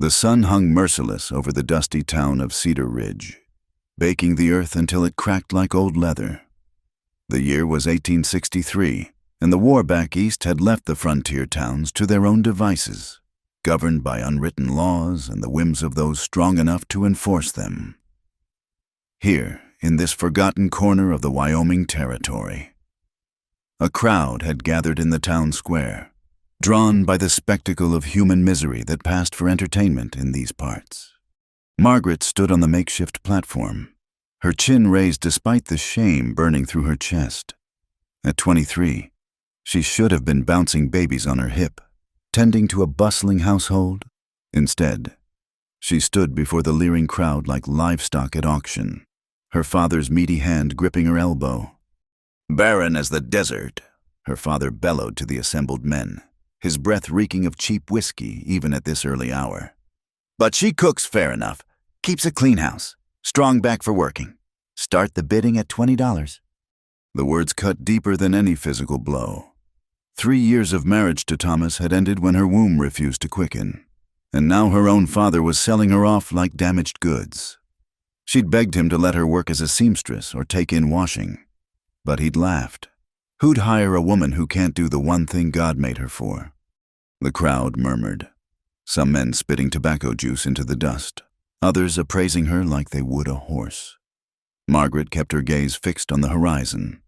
The sun hung merciless over the dusty town of Cedar Ridge, baking the earth until it cracked like old leather. The year was 1863, and the war back east had left the frontier towns to their own devices, governed by unwritten laws and the whims of those strong enough to enforce them. Here, in this forgotten corner of the Wyoming Territory, a crowd had gathered in the town square, drawn by the spectacle of human misery that passed for entertainment in these parts. Margaret stood on the makeshift platform, her chin raised despite the shame burning through her chest. At 23, she should have been bouncing babies on her hip, tending to a bustling household. Instead, she stood before the leering crowd like livestock at auction, her father's meaty hand gripping her elbow. "Barren as the desert," her father bellowed to the assembled men, his breath reeking of cheap whiskey even at this early hour. "But she cooks fair enough, keeps a clean house, strong back for working. Start the bidding at $20. The words cut deeper than any physical blow. 3 years of marriage to Thomas had ended when her womb refused to quicken, and now her own father was selling her off like damaged goods. She'd begged him to let her work as a seamstress or take in washing, but he'd laughed. Who'd hire a woman who can't do the one thing God made her for? The crowd murmured, some men spitting tobacco juice into the dust, others appraising her like they would a horse. Margaret kept her gaze fixed on the horizon,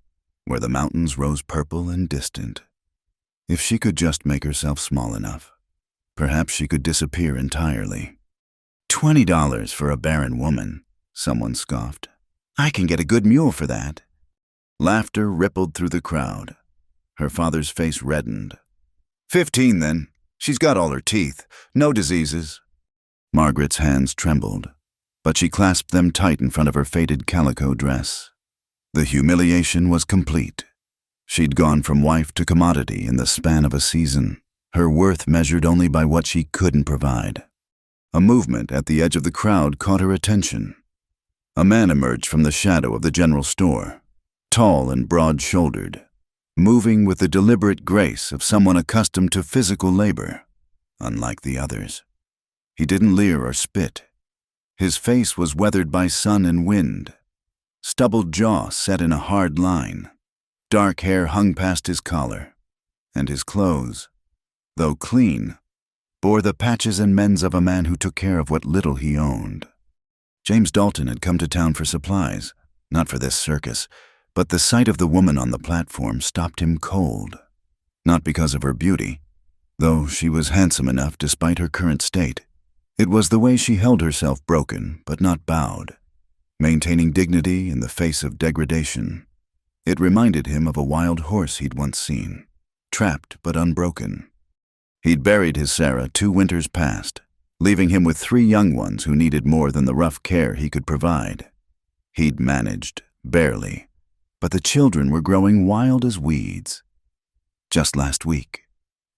where the mountains rose purple and distant. If she could just make herself small enough, perhaps she could disappear entirely. $20 for a barren woman, someone scoffed. I can get a good mule for that. Laughter rippled through the crowd. Her father's face reddened. 15 then. She's got all her teeth. No diseases. Margaret's hands trembled, but she clasped them tight in front of her faded calico dress. The humiliation was complete. She'd gone from wife to commodity in the span of a season, her worth measured only by what she couldn't provide. A movement at the edge of the crowd caught her attention. A man emerged from the shadow of the general store, tall and broad-shouldered, moving with the deliberate grace of someone accustomed to physical labor, unlike the others. He didn't leer or spit. His face was weathered by sun and wind, stubbled jaw set in a hard line. Dark hair hung past his collar, and his clothes, though clean, bore the patches and mends of a man who took care of what little he owned. James Dalton had come to town for supplies, not for this circus, but the sight of the woman on the platform stopped him cold. Not because of her beauty, though she was handsome enough despite her current state. It was the way she held herself broken but not bowed, maintaining dignity in the face of degradation. It reminded him of a wild horse he'd once seen, trapped but unbroken. He'd buried his Sarah 2 winters past, leaving him with 3 young ones who needed more than the rough care he could provide. He'd managed, barely, but the children were growing wild as weeds. Just last week,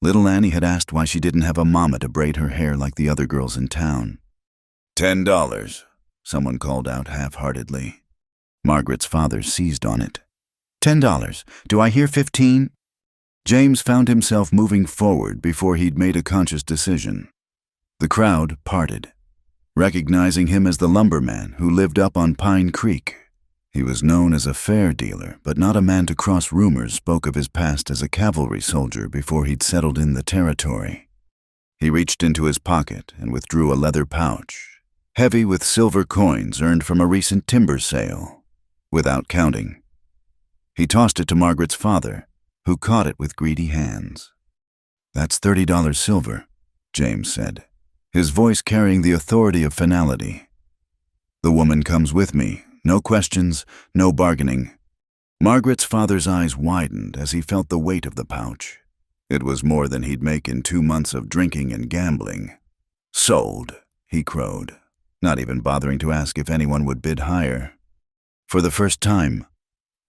little Annie had asked why she didn't have a mama to braid her hair like the other girls in town. $10, someone called out half-heartedly. Margaret's father seized on it. $10. Do I hear 15? James found himself moving forward before he'd made a conscious decision. The crowd parted, recognizing him as the lumberman who lived up on Pine Creek. He was known as a fair dealer, but not a man to cross. Rumors spoke of his past as a cavalry soldier before he'd settled in the territory. He reached into his pocket and withdrew a leather pouch, heavy with silver coins earned from a recent timber sale. Without counting, he tossed it to Margaret's father, who caught it with greedy hands. That's $30 silver, James said, his voice carrying the authority of finality. The woman comes with me, no questions, no bargaining. Margaret's father's eyes widened as he felt the weight of the pouch. It was more than he'd make in 2 months of drinking and gambling. Sold, he crowed, not even bothering to ask if anyone would bid higher. For the first time,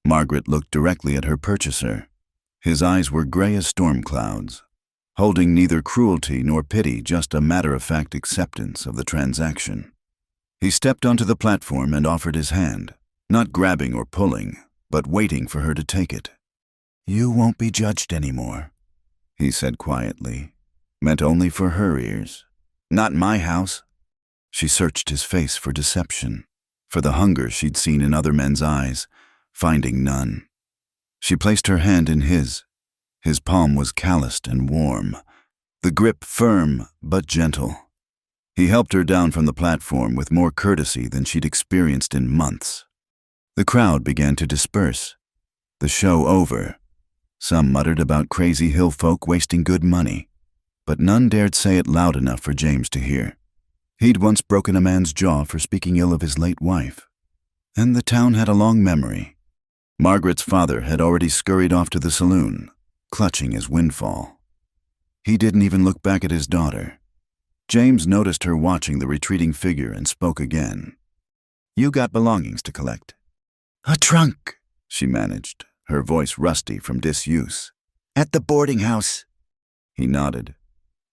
Margaret looked directly at her purchaser. His eyes were gray as storm clouds, holding neither cruelty nor pity, just a matter-of-fact acceptance of the transaction. He stepped onto the platform and offered his hand, not grabbing or pulling, but waiting for her to take it. You won't be judged anymore, he said quietly, meant only for her ears. Not in my house." She searched his face for deception, for the hunger she'd seen in other men's eyes, finding none. She placed her hand in his. His palm was calloused and warm, the grip firm but gentle. He helped her down from the platform with more courtesy than she'd experienced in months. The crowd began to disperse. The show over. Some muttered about crazy hill folk wasting good money, but none dared say it loud enough for James to hear. He'd once broken a man's jaw for speaking ill of his late wife, and the town had a long memory. Margaret's father had already scurried off to the saloon, clutching his windfall. He didn't even look back at his daughter. James noticed her watching the retreating figure and spoke again. "You got belongings to collect." "A trunk," she managed, her voice rusty from disuse. "At the boarding house." He nodded.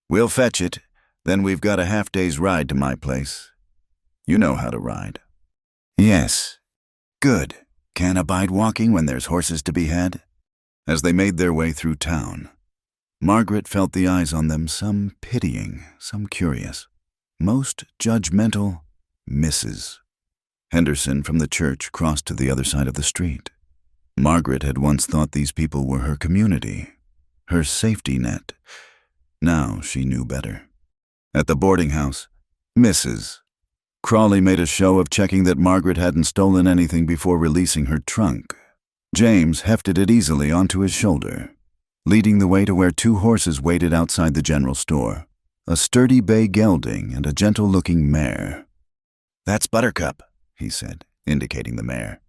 "We'll fetch it, then we've got a half-day's ride to my place. You know how to ride." "Yes." "Good. Can't abide walking when there's horses to be had." As they made their way through town, Margaret felt the eyes on them, some pitying, some curious, most judgmental, Mrs. Henderson from the church crossed to the other side of the street. Margaret had once thought these people were her community, her safety net. Now she knew better. At the boarding house, Mrs. Crawley made a show of checking that Margaret hadn't stolen anything before releasing her trunk. James hefted it easily onto his shoulder, leading the way to where two horses waited outside the general store, a sturdy bay gelding and a gentle-looking mare. "That's Buttercup," he said, indicating the mare.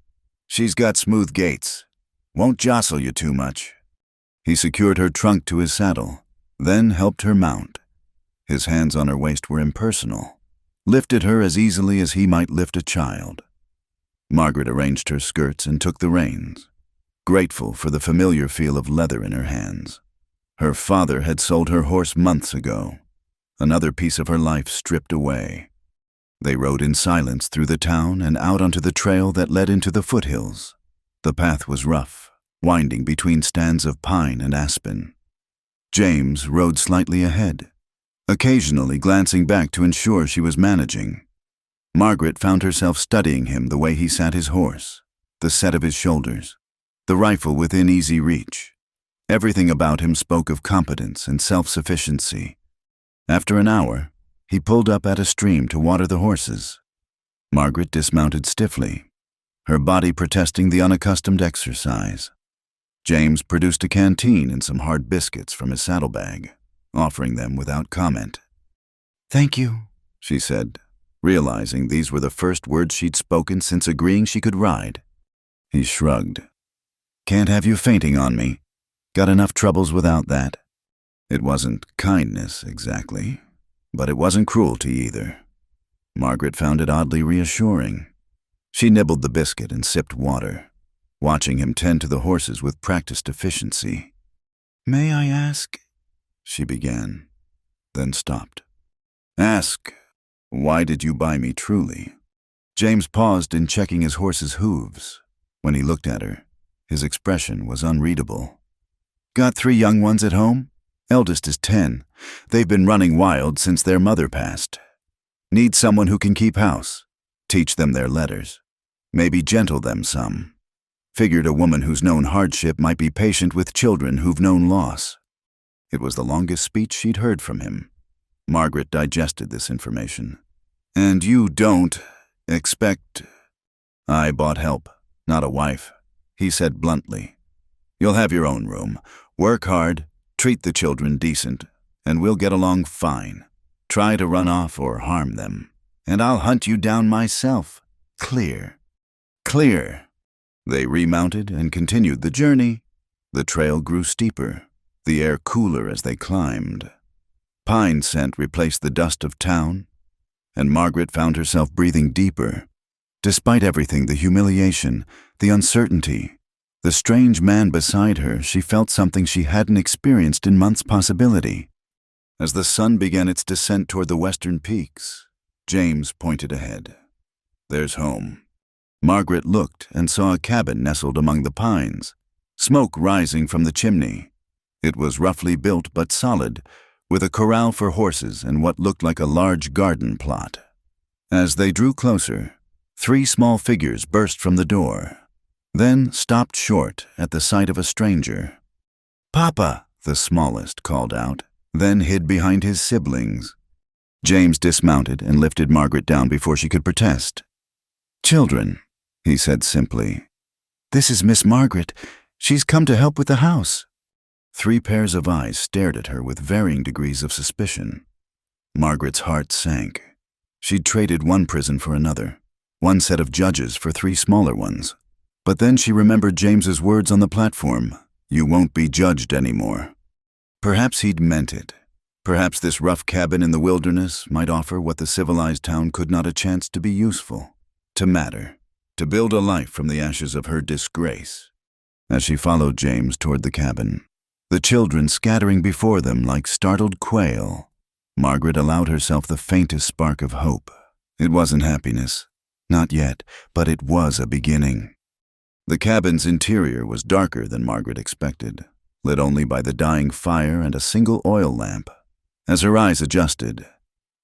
"She's got smooth gaits. Won't jostle you too much." He secured her trunk to his saddle, then helped her mount. His hands on her waist were impersonal, lifted her as easily as he might lift a child. Margaret arranged her skirts and took the reins, grateful for the familiar feel of leather in her hands. Her father had sold her horse months ago, another piece of her life stripped away. They rode in silence through the town and out onto the trail that led into the foothills. The path was rough, winding between stands of pine and aspen. James rode slightly ahead, occasionally glancing back to ensure she was managing. Margaret found herself studying him, the way he sat his horse, the set of his shoulders, the rifle within easy reach. Everything about him spoke of competence and self-sufficiency. After an hour, he pulled up at a stream to water the horses. Margaret dismounted stiffly, her body protesting the unaccustomed exercise. James produced a canteen and some hard biscuits from his saddlebag, offering them without comment. "Thank you," she said, realizing these were the first words she'd spoken since agreeing she could ride. He shrugged. "Can't have you fainting on me. Got enough troubles without that." It wasn't kindness, exactly, but it wasn't cruelty either. Margaret found it oddly reassuring. She nibbled the biscuit and sipped water, watching him tend to the horses with practiced efficiency. "May I ask?" she began, then stopped. "Ask, why did you buy me truly?" James paused in checking his horse's hooves. When he looked at her, his expression was unreadable. "Got 3 young ones at home? Eldest is 10. They've been running wild since their mother passed. Need someone who can keep house, teach them their letters, maybe gentle them some. Figured a woman who's known hardship might be patient with children who've known loss." It was the longest speech she'd heard from him. Margaret digested this information. "And you don't expect—" "I bought help, not a wife," he said bluntly. "You'll have your own room. Work hard, treat the children decent, and we'll get along fine. Try to run off or harm them, and I'll hunt you down myself. Clear." Clear. They remounted and continued the journey. The trail grew steeper, the air cooler as they climbed. Pine scent replaced the dust of town, and Margaret found herself breathing deeper. Despite everything, the humiliation, the uncertainty, the strange man beside her, she felt something she hadn't experienced in months' possibility. As the sun began its descent toward the western peaks, James pointed ahead. "There's home." Margaret looked and saw a cabin nestled among the pines, smoke rising from the chimney. It was roughly built but solid, with a corral for horses and what looked like a large garden plot. As they drew closer, 3 small figures burst from the door, then stopped short at the sight of a stranger. "Papa," the smallest called out, then hid behind his siblings. James dismounted and lifted Margaret down before she could protest. "Children," he said simply. "This is Miss Margaret. She's come to help with the house." 3 pairs of eyes stared at her with varying degrees of suspicion. Margaret's heart sank. She'd traded one prison for another, one set of judges for 3 smaller ones. But then she remembered James's words on the platform, "You won't be judged anymore." Perhaps he'd meant it. Perhaps this rough cabin in the wilderness might offer what the civilized town could not a chance to be useful, to matter, to build a life from the ashes of her disgrace. As she followed James toward the cabin, the children scattering before them like startled quail, Margaret allowed herself the faintest spark of hope. It wasn't happiness, not yet, but it was a beginning. The cabin's interior was darker than Margaret expected, lit only by the dying fire and a single oil lamp. As her eyes adjusted,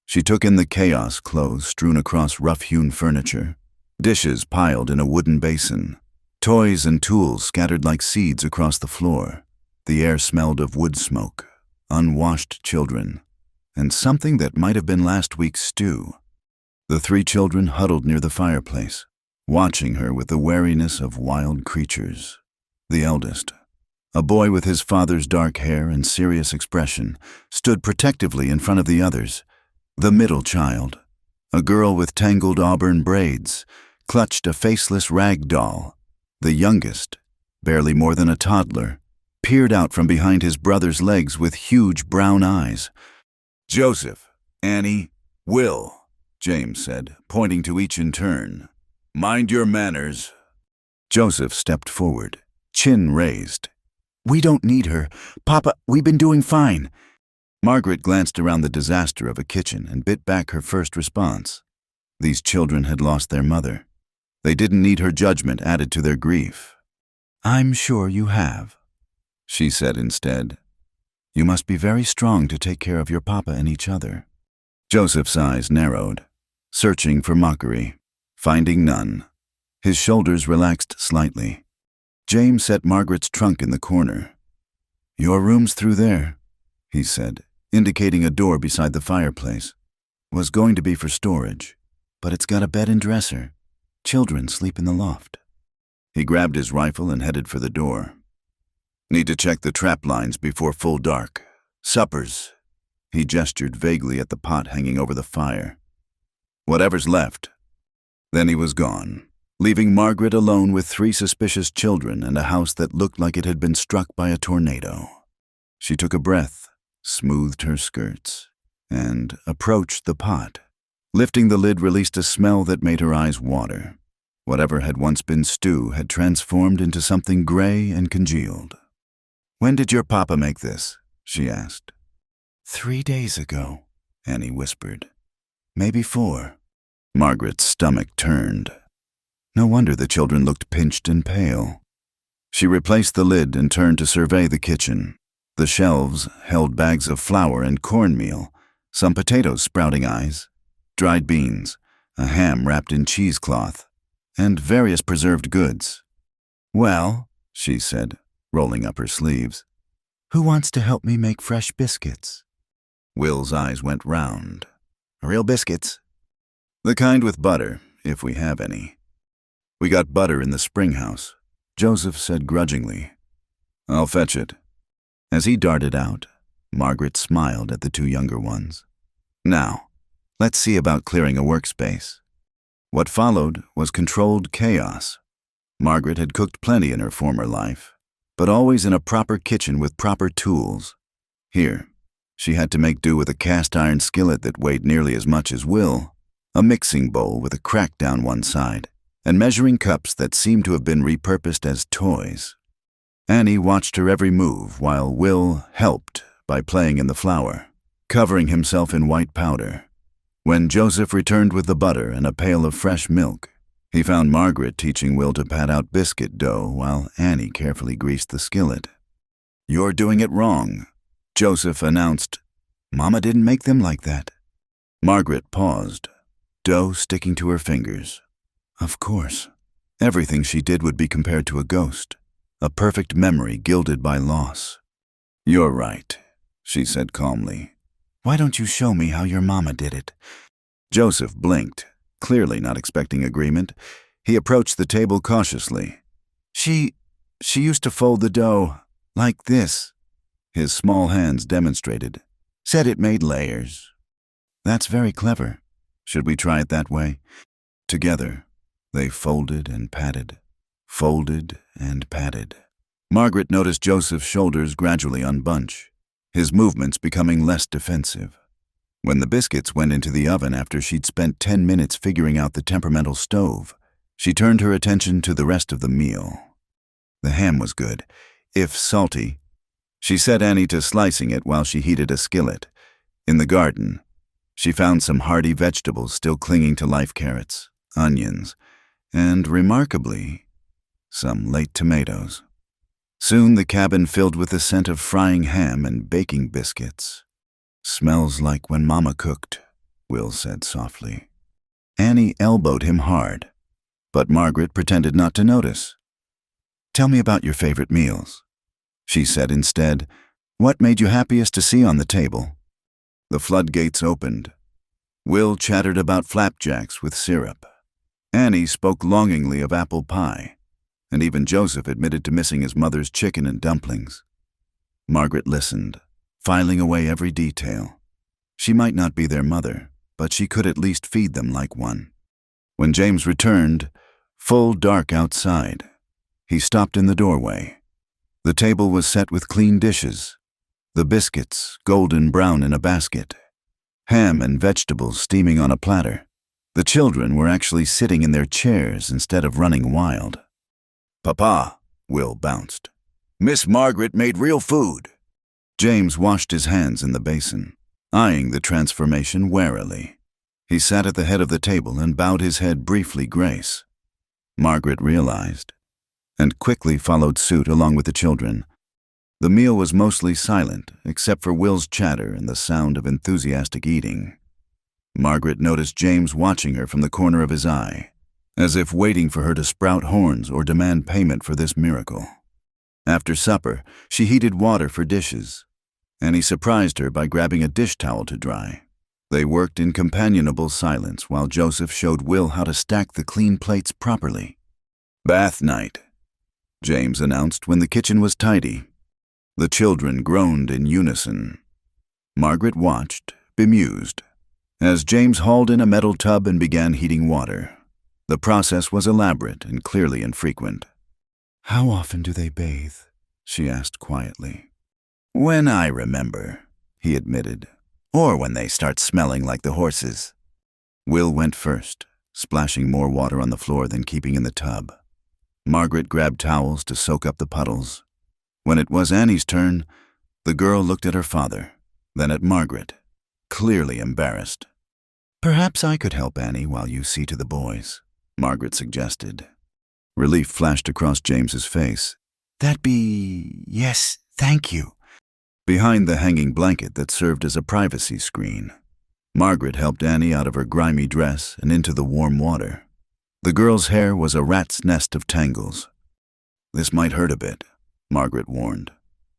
she took in the chaos: clothes strewn across rough-hewn furniture, dishes piled in a wooden basin, toys and tools scattered like seeds across the floor. The air smelled of wood smoke, unwashed children, and something that might have been last week's stew. The 3 children huddled near the fireplace, watching her with the wariness of wild creatures. The eldest, a boy with his father's dark hair and serious expression, stood protectively in front of the others. The middle child, a girl with tangled auburn braids, clutched a faceless rag doll. The youngest, barely more than a toddler, peered out from behind his brother's legs with huge brown eyes. "Joseph, Annie, Will," James said, pointing to each in turn. "Mind your manners." Joseph stepped forward, chin raised. "We don't need her. Papa, we've been doing fine." Margaret glanced around the disaster of a kitchen and bit back her first response. These children had lost their mother. They didn't need her judgment added to their grief. "I'm sure you have," she said instead. "You must be very strong to take care of your papa and each other." Joseph's eyes narrowed, searching for mockery, finding none. His shoulders relaxed slightly. James set Margaret's trunk in the corner. "Your room's through there," he said, indicating a door beside the fireplace. "Was going to be for storage, but it's got a bed and dresser. Children sleep in the loft." He grabbed his rifle and headed for the door. "Need to check the trap lines before full dark. Suppers." He gestured vaguely at the pot hanging over the fire. "Whatever's left." Then he was gone, leaving Margaret alone with 3 suspicious children and a house that looked like it had been struck by a tornado. She took a breath, smoothed her skirts, and approached the pot. Lifting the lid released a smell that made her eyes water. Whatever had once been stew had transformed into something gray and congealed. "When did your papa make this?" she asked. 3 days ago, Annie whispered. "Maybe 4. Margaret's stomach turned. No wonder the children looked pinched and pale. She replaced the lid and turned to survey the kitchen. The shelves held bags of flour and cornmeal, some potatoes sprouting eyes, dried beans, a ham wrapped in cheesecloth, and various preserved goods. "Well," she said, rolling up her sleeves, "who wants to help me make fresh biscuits?" Will's eyes went round. "Real biscuits?" "The kind with butter, if we have any." "We got butter in the spring house," Joseph said grudgingly. "I'll fetch it." As he darted out, Margaret smiled at the 2 younger ones. "Now, let's see about clearing a workspace." What followed was controlled chaos. Margaret had cooked plenty in her former life, but always in a proper kitchen with proper tools. Here, she had to make do with a cast-iron skillet that weighed nearly as much as Will, a mixing bowl with a crack down one side, and measuring cups that seemed to have been repurposed as toys. Annie watched her every move while Will helped by playing in the flour, covering himself in white powder. When Joseph returned with the butter and a pail of fresh milk, he found Margaret teaching Will to pat out biscuit dough while Annie carefully greased the skillet. "You're doing it wrong," Joseph announced. Mama didn't make them like that. Margaret paused, dough sticking to her fingers. Of course. Everything she did would be compared to a ghost, a perfect memory gilded by loss. You're right, she said calmly. Why don't you show me how your mama did it? Joseph blinked, clearly not expecting agreement. He approached the table cautiously. She used to fold the dough like this. His small hands demonstrated. Said it made layers. That's very clever. Should we try it that way? Together, they folded and patted, folded and patted. Margaret noticed Joseph's shoulders gradually unbunch, his movements becoming less defensive. When the biscuits went into the oven after she'd spent 10 minutes figuring out the temperamental stove, she turned her attention to the rest of the meal. The ham was good, if salty. She set Annie to slicing it while she heated a skillet. In the garden, she found some hardy vegetables still clinging to life: carrots, onions, and, remarkably, some late tomatoes. Soon the cabin filled with the scent of frying ham and baking biscuits. Smells like when Mama cooked, Will said softly. Annie elbowed him hard, but Margaret pretended not to notice. Tell me about your favorite meals, she said instead. What made you happiest to see on the table? The floodgates opened. Will chattered about flapjacks with syrup. Annie spoke longingly of apple pie, and even Joseph admitted to missing his mother's chicken and dumplings. Margaret listened, filing away every detail. She might not be their mother, but she could at least feed them like one. When James returned, full dark outside, he stopped in the doorway. The table was set with clean dishes, the biscuits golden brown in a basket, ham and vegetables steaming on a platter. The children were actually sitting in their chairs instead of running wild. Papa, Will bounced. Miss Margaret made real food. James washed his hands in the basin, eyeing the transformation warily. He sat at the head of the table and bowed his head briefly grace. Margaret realized, and quickly followed suit along with the children. The meal was mostly silent, except for Will's chatter and the sound of enthusiastic eating. Margaret noticed James watching her from the corner of his eye, as if waiting for her to sprout horns or demand payment for this miracle. After supper, she heated water for dishes, and he surprised her by grabbing a dish towel to dry. They worked in companionable silence while Joseph showed Will how to stack the clean plates properly. Bath night, James announced when the kitchen was tidy. The children groaned in unison. Margaret watched, bemused, as James hauled in a metal tub and began heating water. The process was elaborate and clearly infrequent. How often do they bathe? She asked quietly. When I remember, he admitted, or when they start smelling like the horses. Will went first, splashing more water on the floor than keeping in the tub. Margaret grabbed towels to soak up the puddles. When it was Annie's turn, the girl looked at her father, then at Margaret, clearly embarrassed. Perhaps I could help Annie while you see to the boys, Margaret suggested. Relief flashed across James's face. Yes, thank you. Behind the hanging blanket that served as a privacy screen, Margaret helped Annie out of her grimy dress and into the warm water. The girl's hair was a rat's nest of tangles. This might hurt a bit, Margaret warned,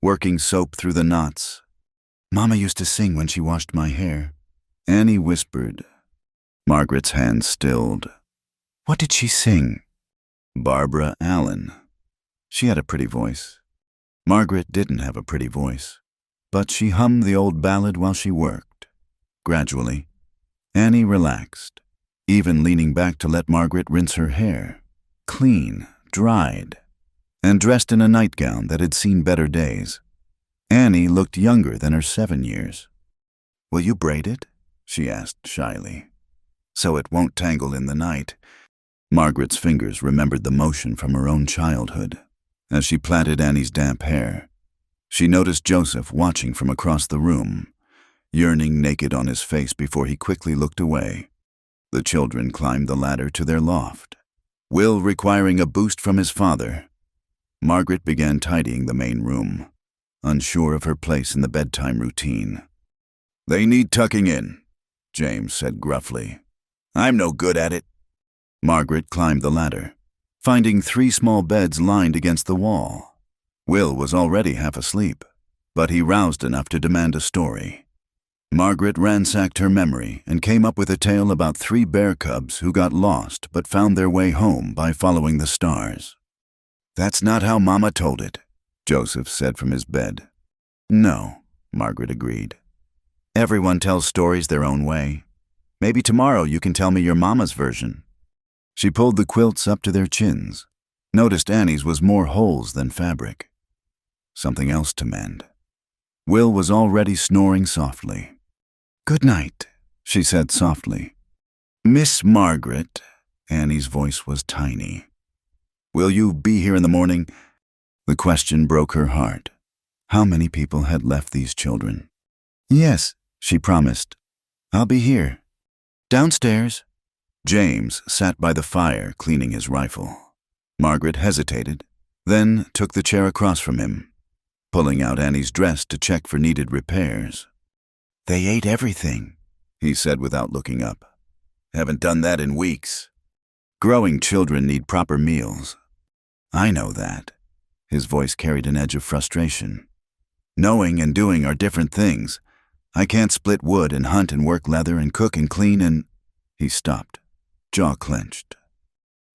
working soap through the knots. Mama used to sing when she washed my hair. Annie whispered. Margaret's hands stilled. What did she sing? Barbara Allen. She had a pretty voice. Margaret didn't have a pretty voice, but she hummed the old ballad while she worked. Gradually, Annie relaxed, even leaning back to let Margaret rinse her hair, clean, dried, and dressed in a nightgown that had seen better days. Annie looked younger than her 7 years. Will you braid it? She asked shyly. So it won't tangle in the night. Margaret's fingers remembered the motion from her own childhood. As she plaited Annie's damp hair, she noticed Joseph watching from across the room, yearning naked on his face before he quickly looked away. The children climbed the ladder to their loft, Will requiring a boost from his father. Margaret began tidying the main room, unsure of her place in the bedtime routine. They need tucking in, James said gruffly. I'm no good at it. Margaret climbed the ladder, finding 3 small beds lined against the wall. Will was already half asleep, but he roused enough to demand a story. Margaret ransacked her memory and came up with a tale about 3 bear cubs who got lost but found their way home by following the stars. That's not how Mama told it, Joseph said from his bed. No, Margaret agreed. Everyone tells stories their own way. Maybe tomorrow you can tell me your mama's version. She pulled the quilts up to their chins, noticed Annie's was more holes than fabric. Something else to mend. Will was already snoring softly. Good night, she said softly. Miss Margaret, Annie's voice was tiny. Will you be here in the morning? The question broke her heart. How many people had left these children? Yes, she promised. I'll be here. Downstairs. James sat by the fire cleaning his rifle. Margaret hesitated, then took the chair across from him, pulling out Annie's dress to check for needed repairs. They ate everything, he said without looking up. Haven't done that in weeks. Growing children need proper meals. I know that. His voice carried an edge of frustration. Knowing and doing are different things. I can't split wood and hunt and work leather and cook and clean and... He stopped, jaw clenched.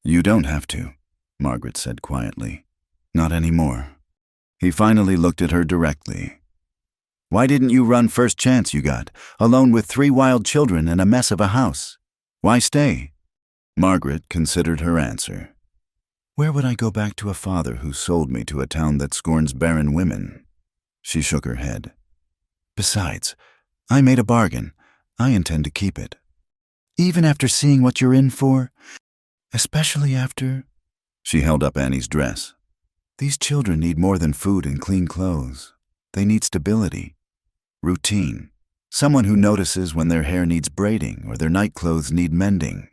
You don't have to, Margaret said quietly. Not anymore. He finally looked at her directly. Why didn't you run first chance you got, alone with 3 wild children and a mess of a house? Why stay? Margaret considered her answer. Where would I go back to a father who sold me to a town that scorns barren women? She shook her head. Besides, I made a bargain. I intend to keep it. Even after seeing what you're in for? Especially after... She held up Annie's dress. These children need more than food and clean clothes. They need stability, routine, someone who notices when their hair needs braiding or their night clothes need mending.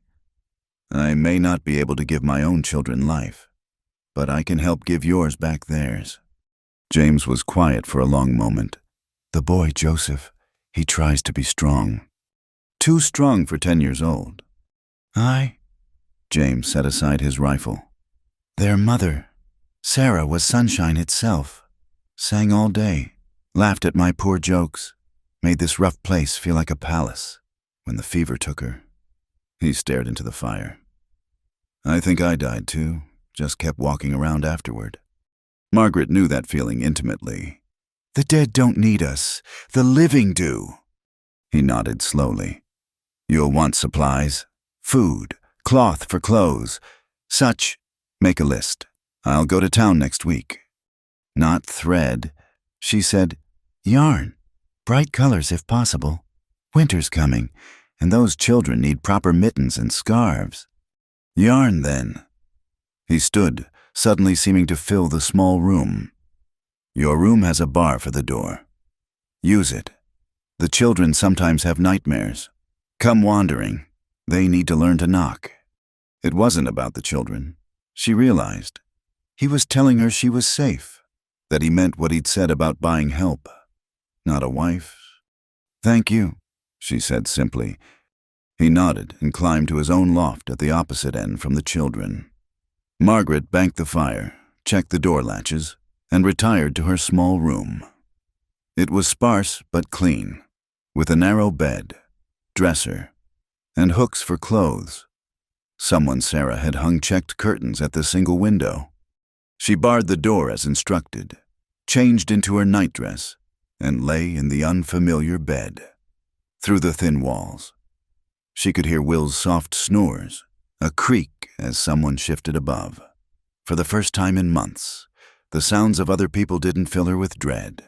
I may not be able to give my own children life, but I can help give yours back theirs. James was quiet for a long moment. The boy, Joseph, he tries to be strong. Too strong for 10 years old. James set aside his rifle. Their mother, Sarah, was sunshine itself. Sang all day, laughed at my poor jokes, made this rough place feel like a palace when the fever took her. He stared into the fire. I think I died too, just kept walking around afterward. Margaret knew that feeling intimately. The dead don't need us, the living do. He nodded slowly. You'll want supplies, food, cloth for clothes, such. Make a list. I'll go to town next week. Not thread, she said. Yarn. Bright colors if possible. Winter's coming, and those children need proper mittens and scarves. Yarn, then. He stood, suddenly seeming to fill the small room. Your room has a bar for the door. Use it. The children sometimes have nightmares. Come wandering. They need to learn to knock. It wasn't about the children. She realized. He was telling her she was safe, that he meant what he'd said about buying help. Not a wife. Thank you, she said simply. He nodded and climbed to his own loft at the opposite end from the children. Margaret banked the fire, checked the door latches, and retired to her small room. It was sparse but clean, with a narrow bed, dresser, and hooks for clothes. Someone Sarah had hung checked curtains at the single window. She barred the door as instructed, changed into her nightdress, and lay in the unfamiliar bed. Through the thin walls, she could hear Will's soft snores, a creak as someone shifted above. For the first time in months, the sounds of other people didn't fill her with dread.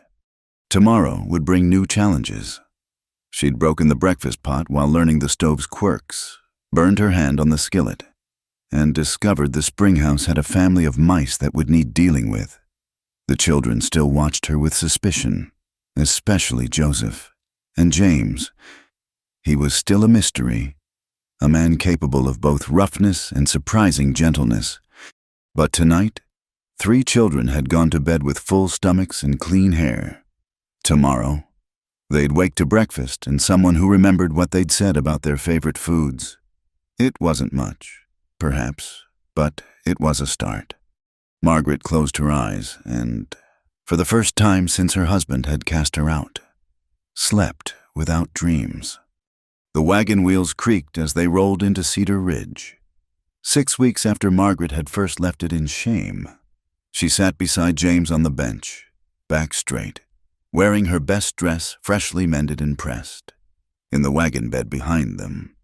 Tomorrow would bring new challenges. She'd broken the breakfast pot while learning the stove's quirks, burned her hand on the skillet, and discovered the spring house had a family of mice that would need dealing with. The children still watched her with suspicion, especially Joseph. And James. He was still a mystery, a man capable of both roughness and surprising gentleness. But tonight, 3 children had gone to bed with full stomachs and clean hair. Tomorrow, They'd wake to breakfast and someone who remembered what they'd said about their favorite foods. It wasn't much, perhaps, but it was a start. Margaret closed her eyes and, for the first time since her husband had cast her out, slept without dreams. The wagon wheels creaked as they rolled into Cedar Ridge. 6 weeks after Margaret had first left it in shame, she sat beside James on the bench, back straight, wearing her best dress freshly mended and pressed. In the wagon bed behind them,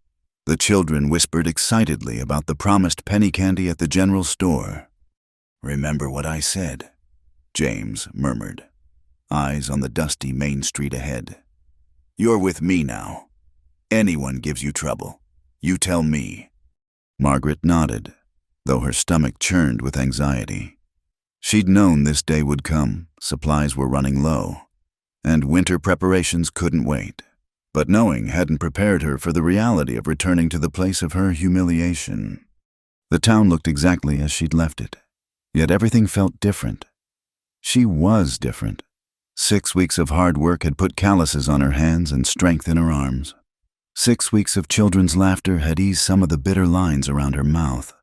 the children whispered excitedly about the promised penny candy at the general store. "Remember what I said," James murmured, eyes on the dusty main street ahead. "You're with me now. Anyone gives you trouble, you tell me." Margaret nodded, though her stomach churned with anxiety. She'd known this day would come, supplies were running low, and winter preparations couldn't wait. But knowing hadn't prepared her for the reality of returning to the place of her humiliation. The town looked exactly as she'd left it, yet everything felt different. She was different. 6 weeks of hard work had put calluses on her hands and strength in her arms. 6 weeks of children's laughter had eased some of the bitter lines around her mouth.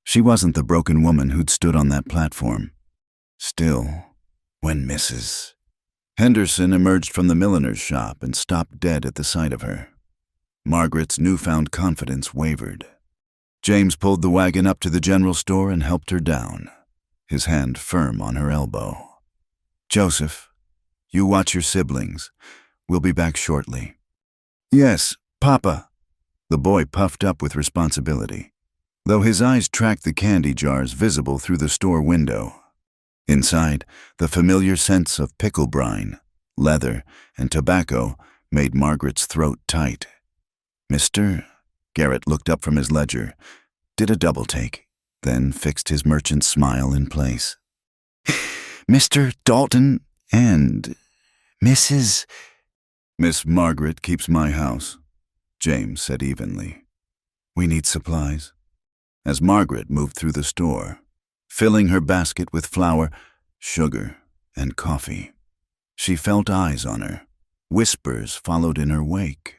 She wasn't the broken woman who'd stood on that platform. Still, when Mrs. Henderson emerged from the milliner's shop and stopped dead at the sight of her, Margaret's newfound confidence wavered. James pulled the wagon up to the general store and helped her down, his hand firm on her elbow. "Joseph, you watch your siblings. We'll be back shortly." "Yes, Papa." The boy puffed up with responsibility, though his eyes tracked the candy jars visible through the store window. Inside, the familiar scents of pickle brine, leather, and tobacco made Margaret's throat tight. "Mr.?" Garrett looked up from his ledger, did a double take, then fixed his merchant smile in place. "Mr. Dalton and Mrs. "Miss Margaret keeps my house," James said evenly. "We need supplies." As Margaret moved through the store, filling her basket with flour, sugar, and coffee, she felt eyes on her. Whispers followed in her wake.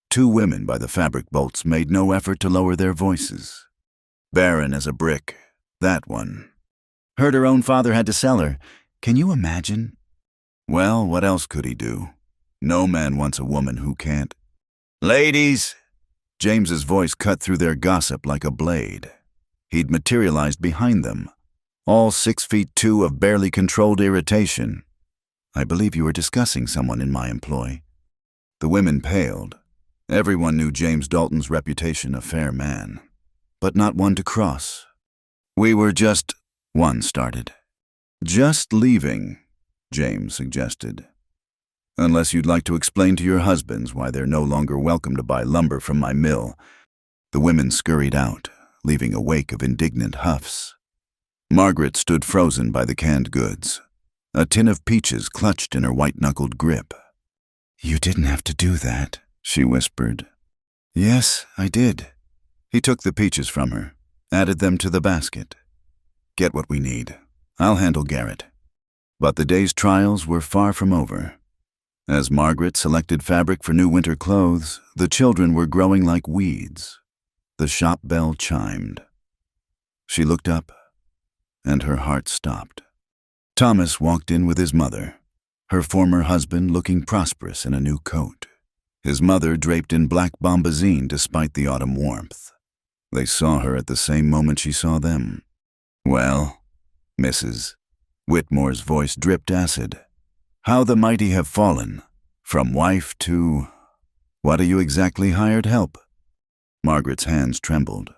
2 women by the fabric bolts made no effort to lower their voices. "Barren as a brick, that one. Heard her own father had to sell her. Can you imagine?" Well, what else could he do? No man wants a woman who can't. "Ladies!" James's voice cut through their gossip like a blade. He'd materialized behind them, all 6'2" of barely controlled irritation. "I believe you were discussing someone in my employ." The women paled. Everyone knew James Dalton's reputation a fair man, but not one to cross. "We were just," one started. "Just leaving," James suggested. "Unless you'd like to explain to your husbands why they're no longer welcome to buy lumber from my mill." The women scurried out, leaving a wake of indignant huffs. Margaret stood frozen by the canned goods, a tin of peaches clutched in her white-knuckled grip. "You didn't have to do that," she whispered. "Yes, I did." He took the peaches from her, added them to the basket. "Get what we need. I'll handle Garrett." But the day's trials were far from over. As Margaret selected fabric for new winter clothes, the children were growing like weeds. The shop bell chimed. She looked up, and her heart stopped. Thomas walked in with his mother, her former husband looking prosperous in a new coat, his mother draped in black bombazine despite the autumn warmth. They saw her at the same moment she saw them. "Well, Mrs." Whitmore's voice dripped acid. "How the mighty have fallen, from wife to... What are you exactly hired help?" Margaret's hands trembled,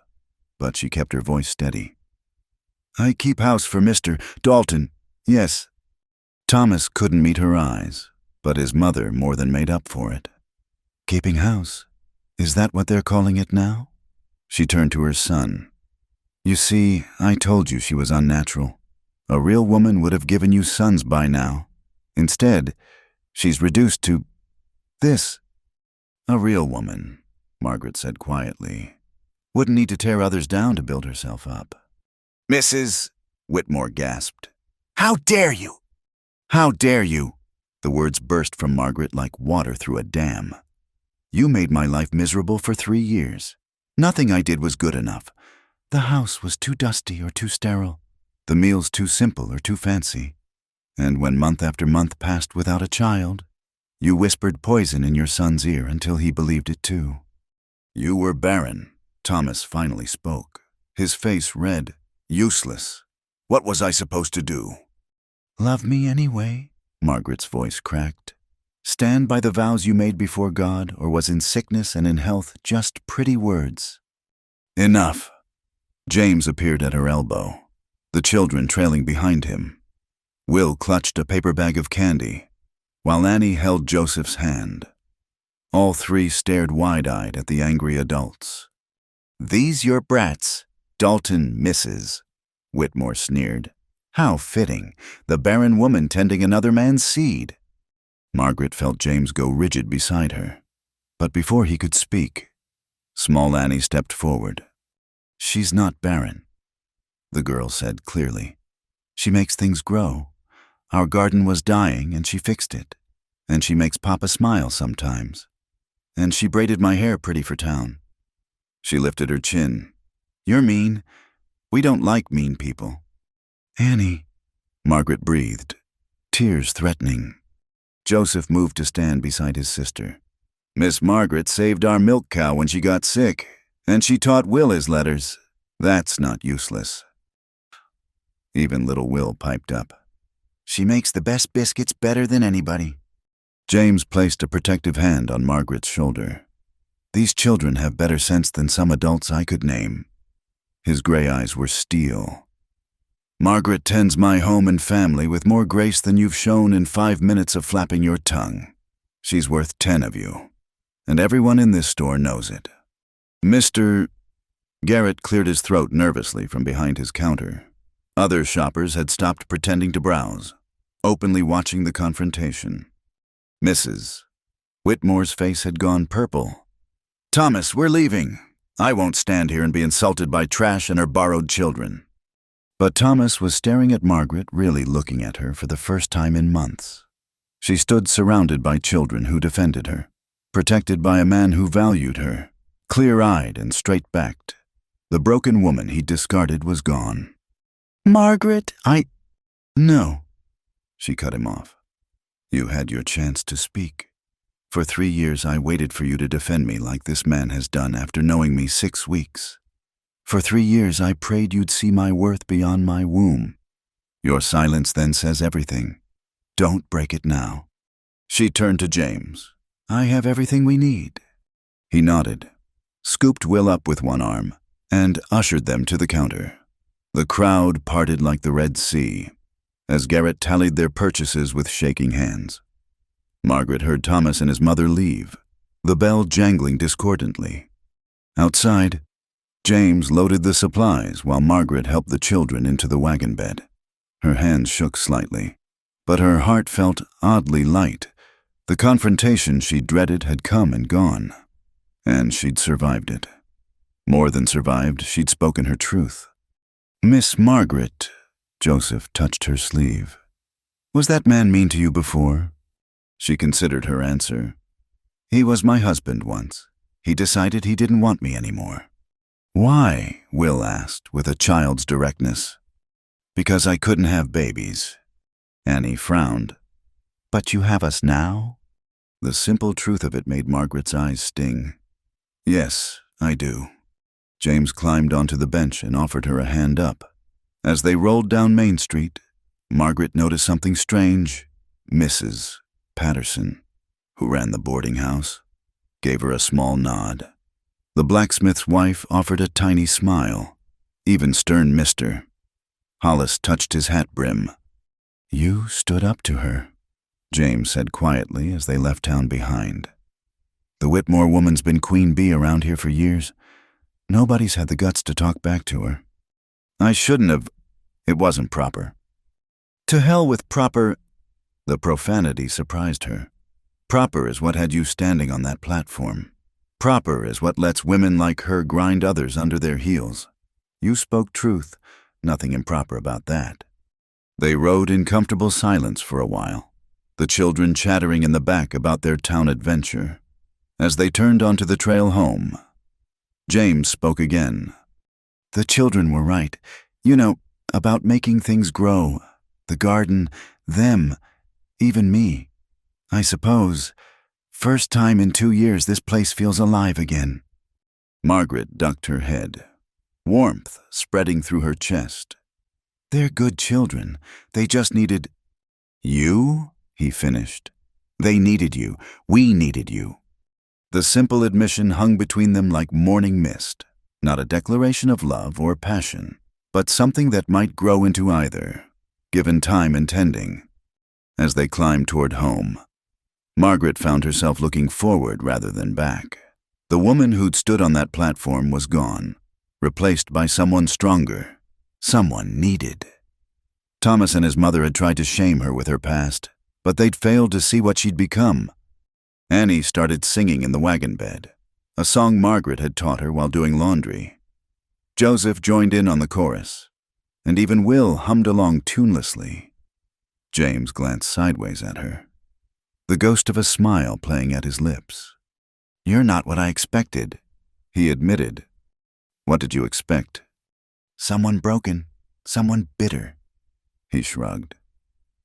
but she kept her voice steady. "I keep house for Mr. Dalton, yes." Thomas couldn't meet her eyes, but his mother more than made up for it. "Keeping house? Is that what they're calling it now?" She turned to her son. "You see, I told you she was unnatural. A real woman would have given you sons by now. Instead, she's reduced to this." "A real woman," Margaret said quietly, "wouldn't need to tear others down to build herself up." "Mrs." Whitmore gasped. "How dare you?" "How dare you?" The words burst from Margaret like water through a dam. You made my life miserable for 3 years. Nothing I did was good enough. The house was too dusty or too sterile. The meals too simple or too fancy. And when month after month passed without a child, you whispered poison in your son's ear until he believed it too. You were barren, Thomas finally spoke, his face red, useless. What was I supposed to do? Love me anyway, Margaret's voice cracked. Stand by the vows you made before God, or was in sickness and in health just pretty words? Enough. James appeared at her elbow, the children trailing behind him. Will clutched a paper bag of candy, while Annie held Joseph's hand. All three stared wide-eyed at the angry adults. These your brats, Dalton Mrs., Whitmore sneered. How fitting, the barren woman tending another man's seed. Margaret felt James go rigid beside her. But before he could speak, small Annie stepped forward. She's not barren, the girl said clearly. She makes things grow. Our garden was dying and she fixed it. And she makes Papa smile sometimes. And she braided my hair pretty for town. She lifted her chin. You're mean. We don't like mean people. Annie, Margaret breathed, tears threatening. Joseph moved to stand beside his sister. Miss Margaret saved our milk cow when she got sick, and she taught Will his letters. That's not useless. Even little Will piped up. She makes the best biscuits better than anybody. James placed a protective hand on Margaret's shoulder. These children have better sense than some adults I could name. His gray eyes were steel. Margaret tends my home and family with more grace than you've shown in 5 minutes of flapping your tongue. She's worth 10 of you. And everyone in this store knows it. Mr. Garrett cleared his throat nervously from behind his counter. Other shoppers had stopped pretending to browse, openly watching the confrontation. Mrs. Whitmore's face had gone purple. Thomas, we're leaving. I won't stand here and be insulted by trash and her borrowed children. But Thomas was staring at Margaret, really looking at her for the first time in months. She stood surrounded by children who defended her, protected by a man who valued her, clear-eyed and straight-backed. The broken woman he discarded was gone. Margaret, No, she cut him off. You had your chance to speak. For 3 years I waited for you to defend me like this man has done after knowing me 6 weeks. For 3 years I prayed you'd see my worth beyond my womb. Your silence then says everything. Don't break it now. She turned to James. I have everything we need. He nodded, scooped Will up with one arm, and ushered them to the counter. The crowd parted like the Red Sea, as Garrett tallied their purchases with shaking hands. Margaret heard Thomas and his mother leave, the bell jangling discordantly. Outside, James loaded the supplies while Margaret helped the children into the wagon bed. Her hands shook slightly, but her heart felt oddly light. The confrontation she dreaded had come and gone, and she'd survived it. More than survived, she'd spoken her truth. Miss Margaret, Joseph touched her sleeve. Was that man mean to you before? She considered her answer. He was my husband once. He decided he didn't want me anymore. Why? Will asked with a child's directness. Because I couldn't have babies. Annie frowned. But you have us now? The simple truth of it made Margaret's eyes sting. Yes, I do. James climbed onto the bench and offered her a hand up. As they rolled down Main Street, Margaret noticed something strange. Mrs. Patterson, who ran the boarding house, gave her a small nod. The blacksmith's wife offered a tiny smile. Even stern Mr. Hollis touched his hat brim. You stood up to her, James said quietly as they left town behind. The Whitmore woman's been queen bee around here for years. Nobody's had the guts to talk back to her. I shouldn't have. It wasn't proper. To hell with proper. The profanity surprised her. Proper is what had you standing on that platform. Proper is what lets women like her grind others under their heels. You spoke truth, nothing improper about that. They rode in comfortable silence for a while. the children chattering in the back about their town adventure. As they turned onto the trail home, James spoke again. The children were right. You know, about making things grow. The garden, them, even me. I suppose, first time in 2 years this place feels alive again. Margaret ducked her head, warmth spreading through her chest. They're good children. They just needed... You? He finished. They needed you. We needed you. The simple admission hung between them like morning mist, not a declaration of love or passion, but something that might grow into either, given time and tending. As they climbed toward home, Margaret found herself looking forward rather than back. The woman who'd stood on that platform was gone, replaced by someone stronger, someone needed. Thomas and his mother had tried to shame her with her past, but they'd failed to see what she'd become. Annie started singing in the wagon bed, a song Margaret had taught her while doing laundry. Joseph joined in on the chorus, and even Will hummed along tunelessly. James glanced sideways at her, the ghost of a smile playing at his lips. You're not what I expected, he admitted. What did you expect? Someone broken, someone bitter. He shrugged.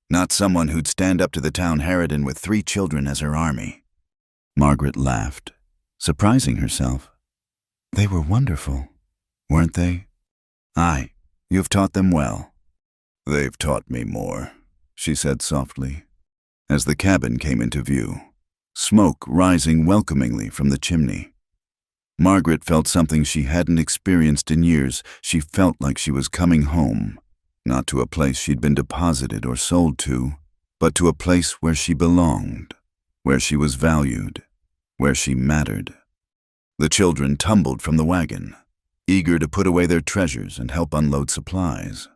Not someone who'd stand up to the town harridan with 3 children as her army. Margaret laughed, surprising herself. They were wonderful, weren't they? Aye, you've taught them well. They've taught me more, she said softly, as the cabin came into view, smoke rising welcomingly from the chimney. Margaret felt something she hadn't experienced in years. She felt like she was coming home, not to a place she'd been deposited or sold to, but to a place where she belonged, where she was valued, where she mattered. The children tumbled from the wagon, eager to put away their treasures and help unload supplies.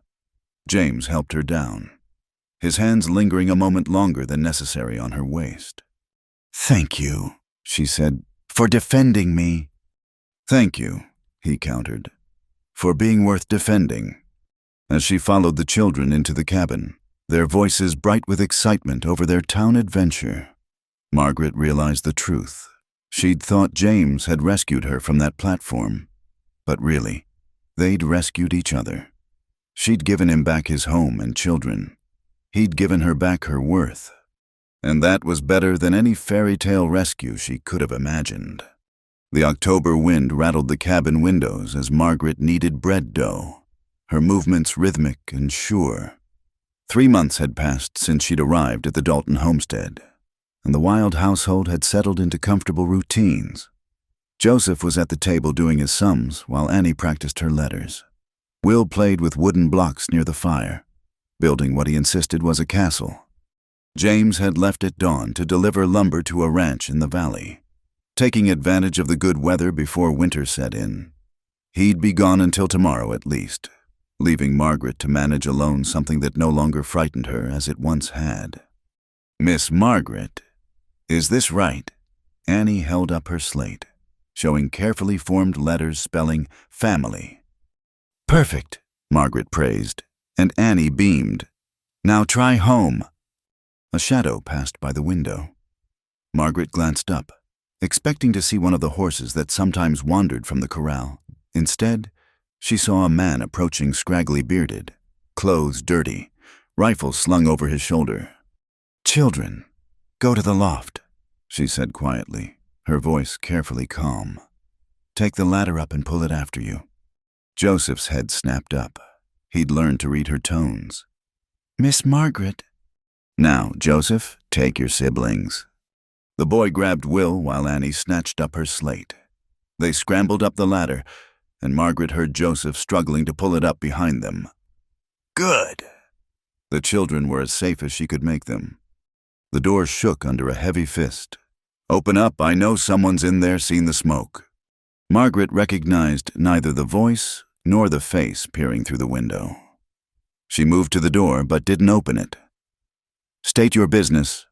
James helped her down, his hands lingering a moment longer than necessary on her waist. Thank you, she said, for defending me. Thank you, he countered, for being worth defending. As she followed the children into the cabin, their voices bright with excitement over their town adventure, Margaret realized the truth. She'd thought James had rescued her from that platform, but really, they'd rescued each other. She'd given him back his home and children. He'd given her back her worth. And that was better than any fairy tale rescue she could have imagined. The October wind rattled the cabin windows as Margaret kneaded bread dough, her movements rhythmic and sure. 3 months had passed since she'd arrived at the Dalton homestead, and the Wild household had settled into comfortable routines. Joseph was at the table doing his sums while Annie practiced her letters. Will played with wooden blocks near the fire, building what he insisted was a castle. James had left at dawn to deliver lumber to a ranch in the valley, taking advantage of the good weather before winter set in. He'd be gone until tomorrow at least, leaving Margaret to manage alone something that no longer frightened her as it once had. Miss Margaret, is this right? Annie held up her slate, showing carefully formed letters spelling family. Perfect, Margaret praised, and Annie beamed. Now try home. A shadow passed by the window. Margaret glanced up, expecting to see one of the horses that sometimes wandered from the corral. Instead, she saw a man approaching scraggly bearded, clothes dirty, rifle slung over his shoulder. Children, go to the loft, she said quietly, her voice carefully calm. Take the ladder up and pull it after you. Joseph's head snapped up. He'd learned to read her tones. Miss Margaret. Now, Joseph, take your siblings. The boy grabbed Will while Annie snatched up her slate. They scrambled up the ladder, and Margaret heard Joseph struggling to pull it up behind them. Good! The children were as safe as she could make them. The door shook under a heavy fist. Open up, I know someone's in there seen the smoke. Margaret recognized neither the voice nor the face peering through the window. She moved to the door but didn't open it. State your business.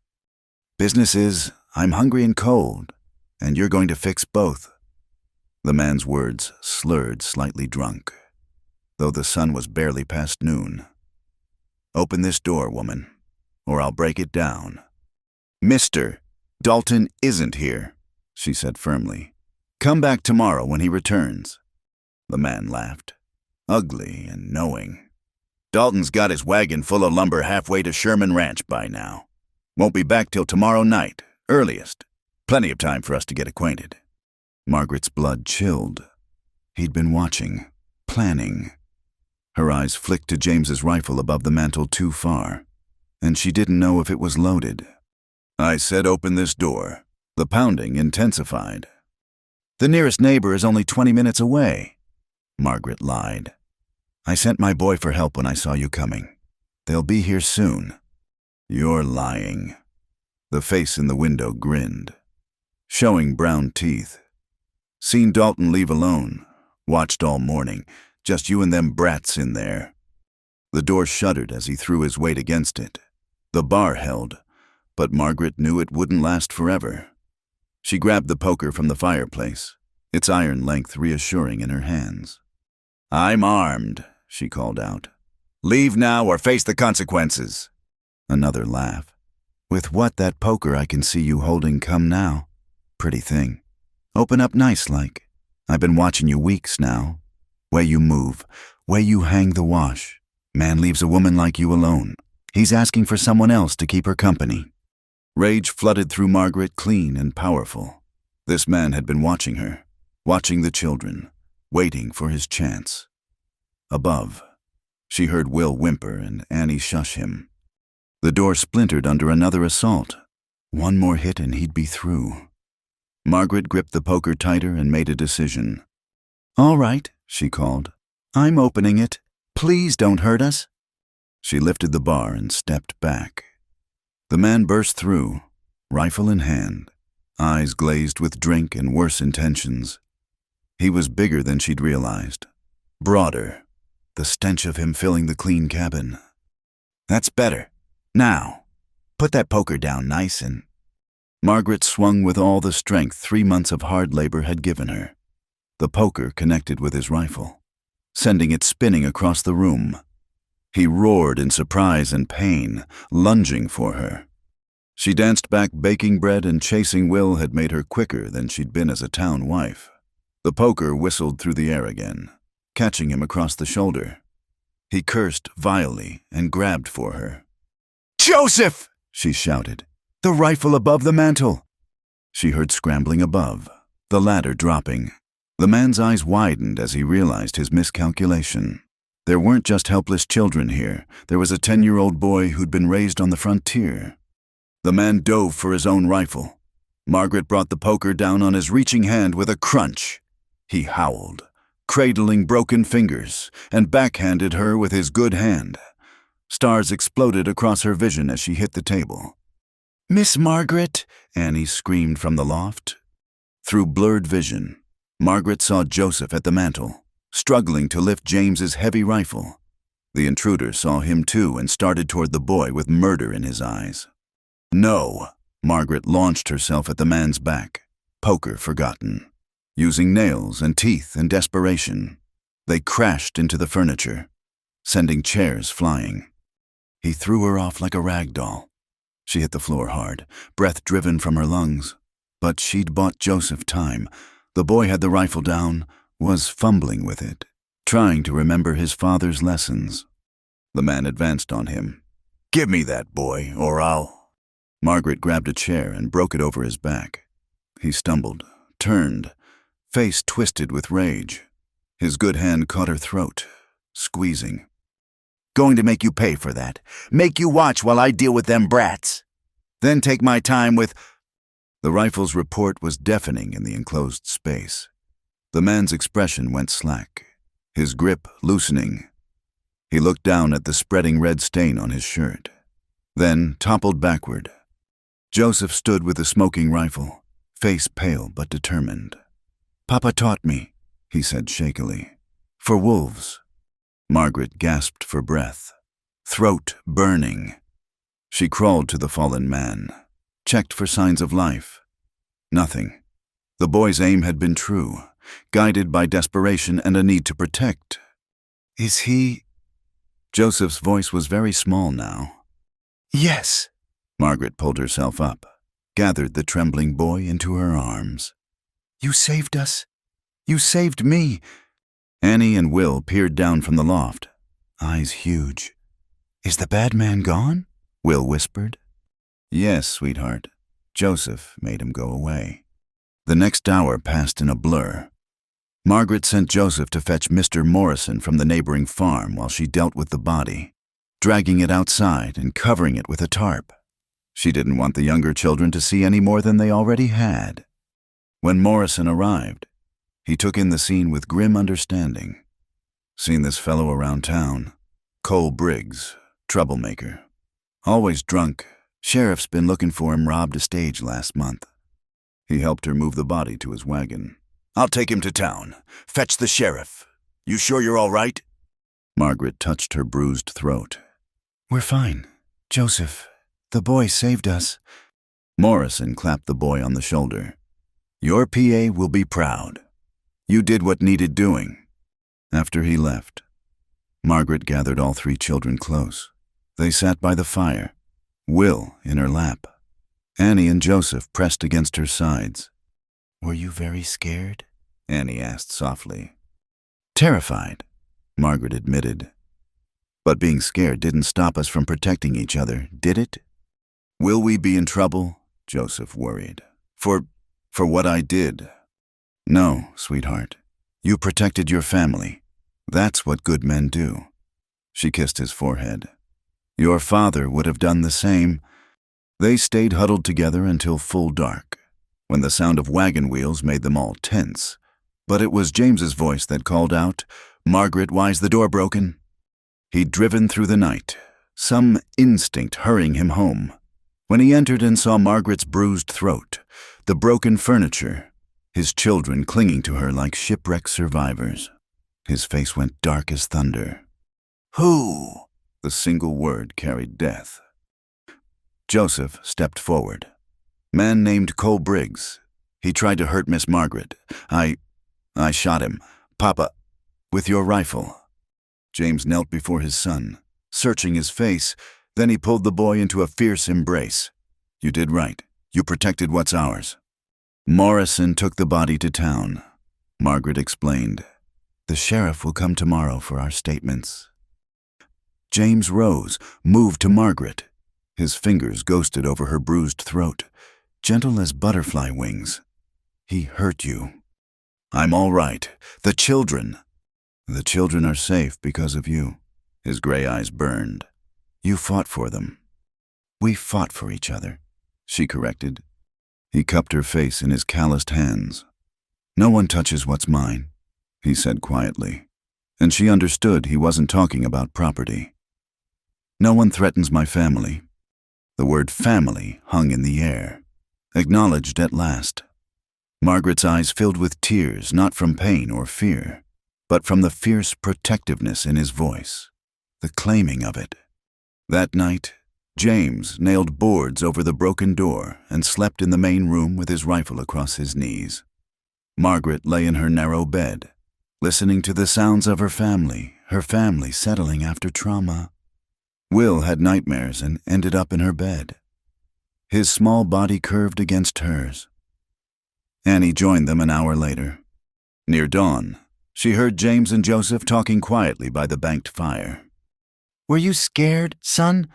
Business is, I'm hungry and cold, and you're going to fix both. The man's words slurred, slightly drunk, though the sun was barely past noon. Open this door, woman, or I'll break it down. Mr. Dalton isn't here, she said firmly. Come back tomorrow when he returns. The man laughed, ugly and knowing. Dalton's got his wagon full of lumber halfway to Sherman Ranch by now. Won't be back till tomorrow night, earliest. Plenty of time for us to get acquainted. Margaret's blood chilled. He'd been watching, planning. Her eyes flicked to James's rifle above the mantel too far, and she didn't know if it was loaded. I said open this door. The pounding intensified. The nearest neighbor is only 20 minutes away. Margaret lied. I sent my boy for help when I saw you coming. They'll be here soon. You're lying. The face in the window grinned, showing brown teeth. Seen Dalton leave alone. Watched all morning. Just you and them brats in there. The door shuddered as he threw his weight against it. The bar held, but Margaret knew it wouldn't last forever. She grabbed the poker from the fireplace, its iron length reassuring in her hands. I'm armed, she called out. Leave now or face the consequences. Another laugh. With what that poker I can see you holding come now. Pretty thing. Open up nice like. I've been watching you weeks now. Way you move, way you hang the wash. Man leaves a woman like you alone. He's asking for someone else to keep her company. Rage flooded through Margaret clean and powerful. This man had been watching her, watching the children, waiting for his chance. Above, she heard Will whimper and Annie shush him. The door splintered under another assault. One more hit and he'd be through. Margaret gripped the poker tighter and made a decision. All right, she called. I'm opening it. Please don't hurt us. She lifted the bar and stepped back. The man burst through, rifle in hand, eyes glazed with drink and worse intentions. He was bigger than she'd realized, broader, the stench of him filling the clean cabin. That's better. Now, put that poker down nice and... Margaret swung with all the strength 3 months of hard labor had given her. The poker connected with his rifle, sending it spinning across the room. He roared in surprise and pain, lunging for her. She danced back. Baking bread and chasing Will had made her quicker than she'd been as a town wife. The poker whistled through the air again, catching him across the shoulder. He cursed vilely and grabbed for her. Joseph! She shouted. The rifle above the mantel. She heard scrambling above, the ladder dropping. The man's eyes widened as he realized his miscalculation. There weren't just helpless children here. There was a 10-year-old boy who'd been raised on the frontier. The man dove for his own rifle. Margaret brought the poker down on his reaching hand with a crunch. He howled, cradling broken fingers, and backhanded her with his good hand. Stars exploded across her vision as she hit the table. Miss Margaret, Annie screamed from the loft. Through blurred vision, Margaret saw Joseph at the mantel, struggling to lift James's heavy rifle. The intruder saw him too and started toward the boy with murder in his eyes. No, Margaret launched herself at the man's back, poker forgotten. Using nails and teeth in desperation, they crashed into the furniture, sending chairs flying. He threw her off like a rag doll. She hit the floor hard, breath driven from her lungs. But she'd bought Joseph time. The boy had the rifle down, was fumbling with it, trying to remember his father's lessons. The man advanced on him. Give me that, boy, or I'll... Margaret grabbed a chair and broke it over his back. He stumbled, turned, face twisted with rage. His good hand caught her throat, squeezing. Going to make you pay for that. Make you watch while I deal with them brats. Then take my time with... The rifle's report was deafening in the enclosed space. The man's expression went slack, his grip loosening. He looked down at the spreading red stain on his shirt, then toppled backward. Joseph stood with the smoking rifle, face pale but determined. Papa taught me, he said shakily. For wolves. Margaret gasped for breath, throat burning. She crawled to the fallen man, checked for signs of life. Nothing. The boy's aim had been true, guided by desperation and a need to protect. Is he... Joseph's voice was very small now. Yes. Margaret pulled herself up, gathered the trembling boy into her arms. "You saved us. You saved me." Annie and Will peered down from the loft, eyes huge. "Is the bad man gone?" Will whispered. "Yes, sweetheart. Joseph made him go away." The next hour passed in a blur. Margaret sent Joseph to fetch Mr. Morrison from the neighboring farm while she dealt with the body, dragging it outside and covering it with a tarp. She didn't want the younger children to see any more than they already had. When Morrison arrived, he took in the scene with grim understanding. "Seen this fellow around town. Cole Briggs, troublemaker. Always drunk. Sheriff's been looking for him, robbed a stage last month." He helped her move the body to his wagon. "I'll take him to town. Fetch the sheriff. You sure you're all right?" Margaret touched her bruised throat. "We're fine. Joseph, the boy saved us." Morrison clapped the boy on the shoulder. "Your PA will be proud. You did what needed doing." After he left, Margaret gathered all three children close. They sat by the fire, Will in her lap. Annie and Joseph pressed against her sides. "Were you very scared?" Annie asked softly. "Terrified," Margaret admitted. "But being scared didn't stop us from protecting each other, did it?" "Will we be in trouble?" Joseph worried. For what I did." "No, sweetheart. You protected your family. That's what good men do." She kissed his forehead. "Your father would have done the same." They stayed huddled together until full dark, when the sound of wagon wheels made them all tense. But it was James's voice that called out, "Margaret, why's the door broken?" He'd driven through the night, some instinct hurrying him home. When he entered and saw Margaret's bruised throat, the broken furniture, his children clinging to her like shipwreck survivors, his face went dark as thunder. "Who?" The single word carried death. Joseph stepped forward. "Man named Cole Briggs. He tried to hurt Miss Margaret. I shot him. Papa, with your rifle." James knelt before his son, searching his face. Then he pulled the boy into a fierce embrace. "You did right. You protected what's ours." Morrison took the body to town. Margaret explained, "The sheriff will come tomorrow for our statements." James rose, moved to Margaret. His fingers ghosted over her bruised throat, gentle as butterfly wings. "He hurt you." "I'm all right. The children." "The children are safe because of you." His gray eyes burned. "You fought for them." "We fought for each other," she corrected. He cupped her face in his calloused hands. "No one touches what's mine," he said quietly, and she understood he wasn't talking about property. "No one threatens my family." The word family hung in the air, acknowledged at last. Margaret's eyes filled with tears, not from pain or fear, but from the fierce protectiveness in his voice, the claiming of it. That night, James nailed boards over the broken door and slept in the main room with his rifle across his knees. Margaret lay in her narrow bed, listening to the sounds of her family settling after trauma. Will had nightmares and ended up in her bed. His small body curved against hers. Annie joined them an hour later. Near dawn, she heard James and Joseph talking quietly by the banked fire. "Were you scared, son?"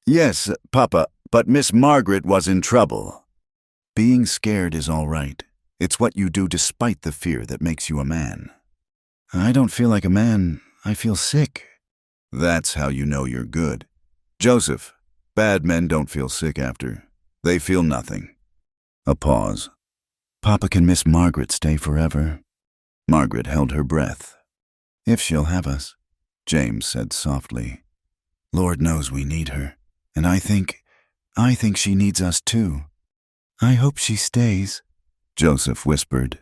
"Yes, Papa, but Miss Margaret was in trouble." "Being scared is all right. It's what you do despite the fear that makes you a man." "I don't feel like a man. I feel sick." "That's how you know you're good. Joseph, bad men don't feel sick after. They feel nothing." A pause. "Papa, can Miss Margaret stay forever?" Margaret held her breath. "If she'll have us," James said softly. "Lord knows we need her, and I think she needs us too." "I hope she stays," Joseph whispered.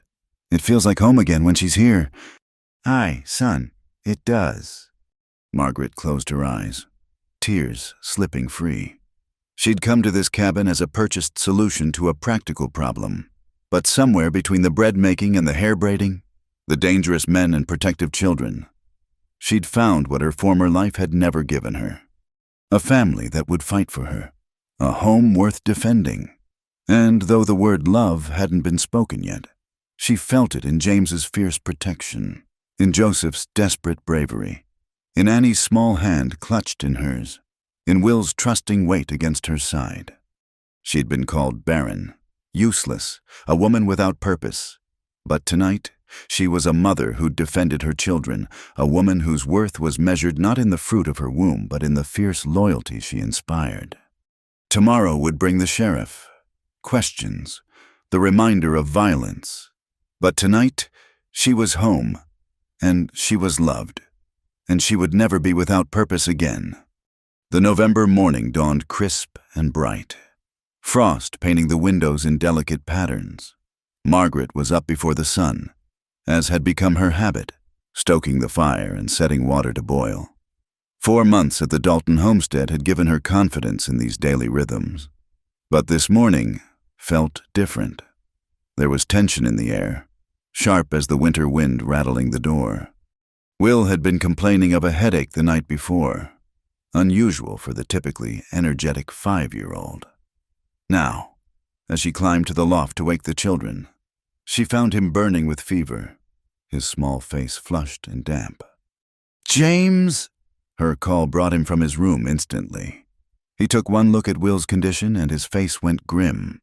"It feels like home again when she's here." "Aye, son, it does." Margaret closed her eyes, tears slipping free. She'd come to this cabin as a purchased solution to a practical problem, but somewhere between the bread making and the hair braiding, the dangerous men and protective children, she'd found what her former life had never given her. A family that would fight for her, A home worth defending. And though the word love hadn't been spoken yet, she felt it in James's fierce protection, in Joseph's desperate bravery, in Annie's small hand clutched in hers, in Will's trusting weight against her side. She'd been called barren, useless, a woman without purpose. But tonight, she was a mother who'd defended her children, a woman whose worth was measured not in the fruit of her womb, but in the fierce loyalty she inspired. Tomorrow would bring the sheriff, questions, the reminder of violence. But tonight, she was home, and she was loved, and she would never be without purpose again. The November morning dawned crisp and bright, frost painting the windows in delicate patterns. Margaret was up before the sun, as had become her habit, stoking the fire and setting water to boil. 4 months at the Dalton homestead had given her confidence in these daily rhythms. But this morning felt different. There was tension in the air, sharp as the winter wind rattling the door. Will had been complaining of a headache the night before, unusual for the typically energetic 5-year-old. Now, as she climbed to the loft to wake the children, she found him burning with fever, his small face flushed and damp. "James!" Her call brought him from his room instantly. He took one look at Will's condition and his face went grim.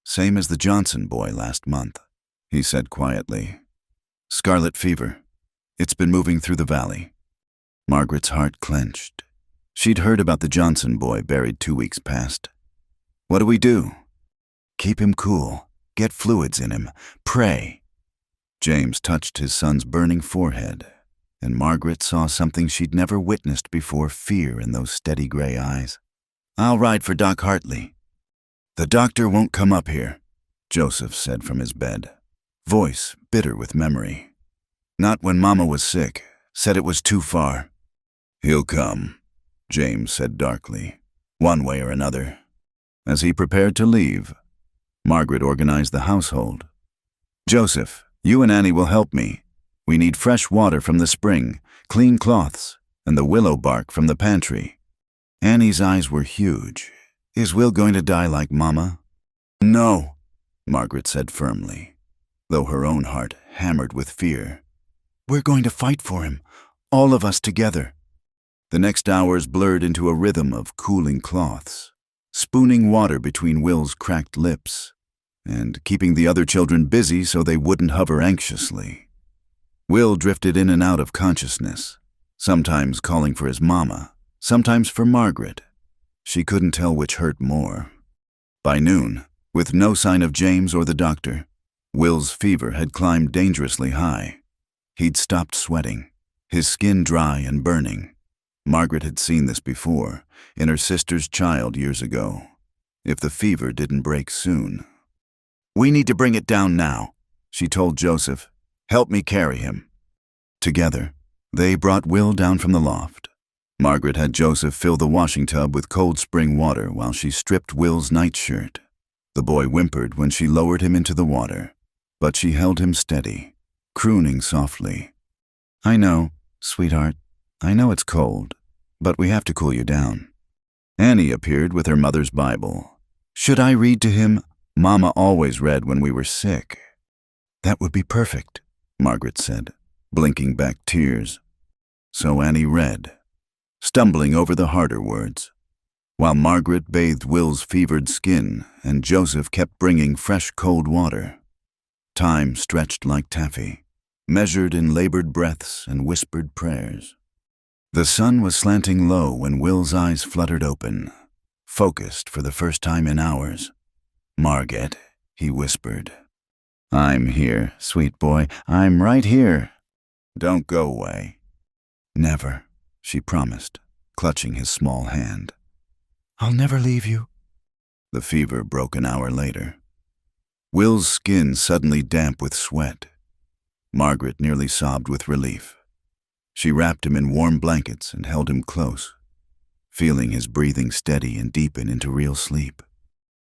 "Same as the Johnson boy last month," he said quietly. "Scarlet fever. It's been moving through the valley." Margaret's heart clenched. She'd heard about the Johnson boy buried 2 weeks past. "What do we do?" "Keep him cool. Get fluids in him. Pray." James touched his son's burning forehead, and Margaret saw something she'd never witnessed before, fear in those steady gray eyes. "I'll ride for Doc Hartley." "The doctor won't come up here," Joseph said from his bed, voice bitter with memory. "Not when Mama was sick. Said it was too far." "He'll come," James said darkly, "one way or another." As he prepared to leave, Margaret organized the household. "Joseph, you and Annie will help me. We need fresh water from the spring, clean cloths, and the willow bark from the pantry." Annie's eyes were huge. "Is Will going to die like Mama?" "No," Margaret said firmly, though her own heart hammered with fear. "We're going to fight for him, all of us together." The next hours blurred into a rhythm of cooling cloths, spooning water between Will's cracked lips, and keeping the other children busy so they wouldn't hover anxiously. Will drifted in and out of consciousness, sometimes calling for his mama, sometimes for Margaret. She couldn't tell which hurt more. By noon, with no sign of James or the doctor, Will's fever had climbed dangerously high. He'd stopped sweating, his skin dry and burning. Margaret had seen this before, in her sister's child years ago. If the fever didn't break soon. "We need to bring it down now," she told Joseph. "Help me carry him." Together, they brought Will down from the loft. Margaret had Joseph fill the washing tub with cold spring water while she stripped Will's nightshirt. The boy whimpered when she lowered him into the water, but she held him steady, crooning softly. "I know, sweetheart. I know it's cold, but we have to cool you down." Annie appeared with her mother's Bible. "Should I read to him? Mama always read when we were sick." "That would be perfect," Margaret said, blinking back tears. So Annie read, stumbling over the harder words, while Margaret bathed Will's fevered skin and Joseph kept bringing fresh cold water. Time stretched like taffy, measured in labored breaths and whispered prayers. The sun was slanting low when Will's eyes fluttered open, focused for the first time in hours. "Margaret," he whispered. "I'm here, sweet boy. I'm right here. Don't go away." "Never," she promised, clutching his small hand. "I'll never leave you." The fever broke an hour later. Will's skin suddenly damp with sweat. Margaret nearly sobbed with relief. She wrapped him in warm blankets and held him close, feeling his breathing steady and deepen into real sleep.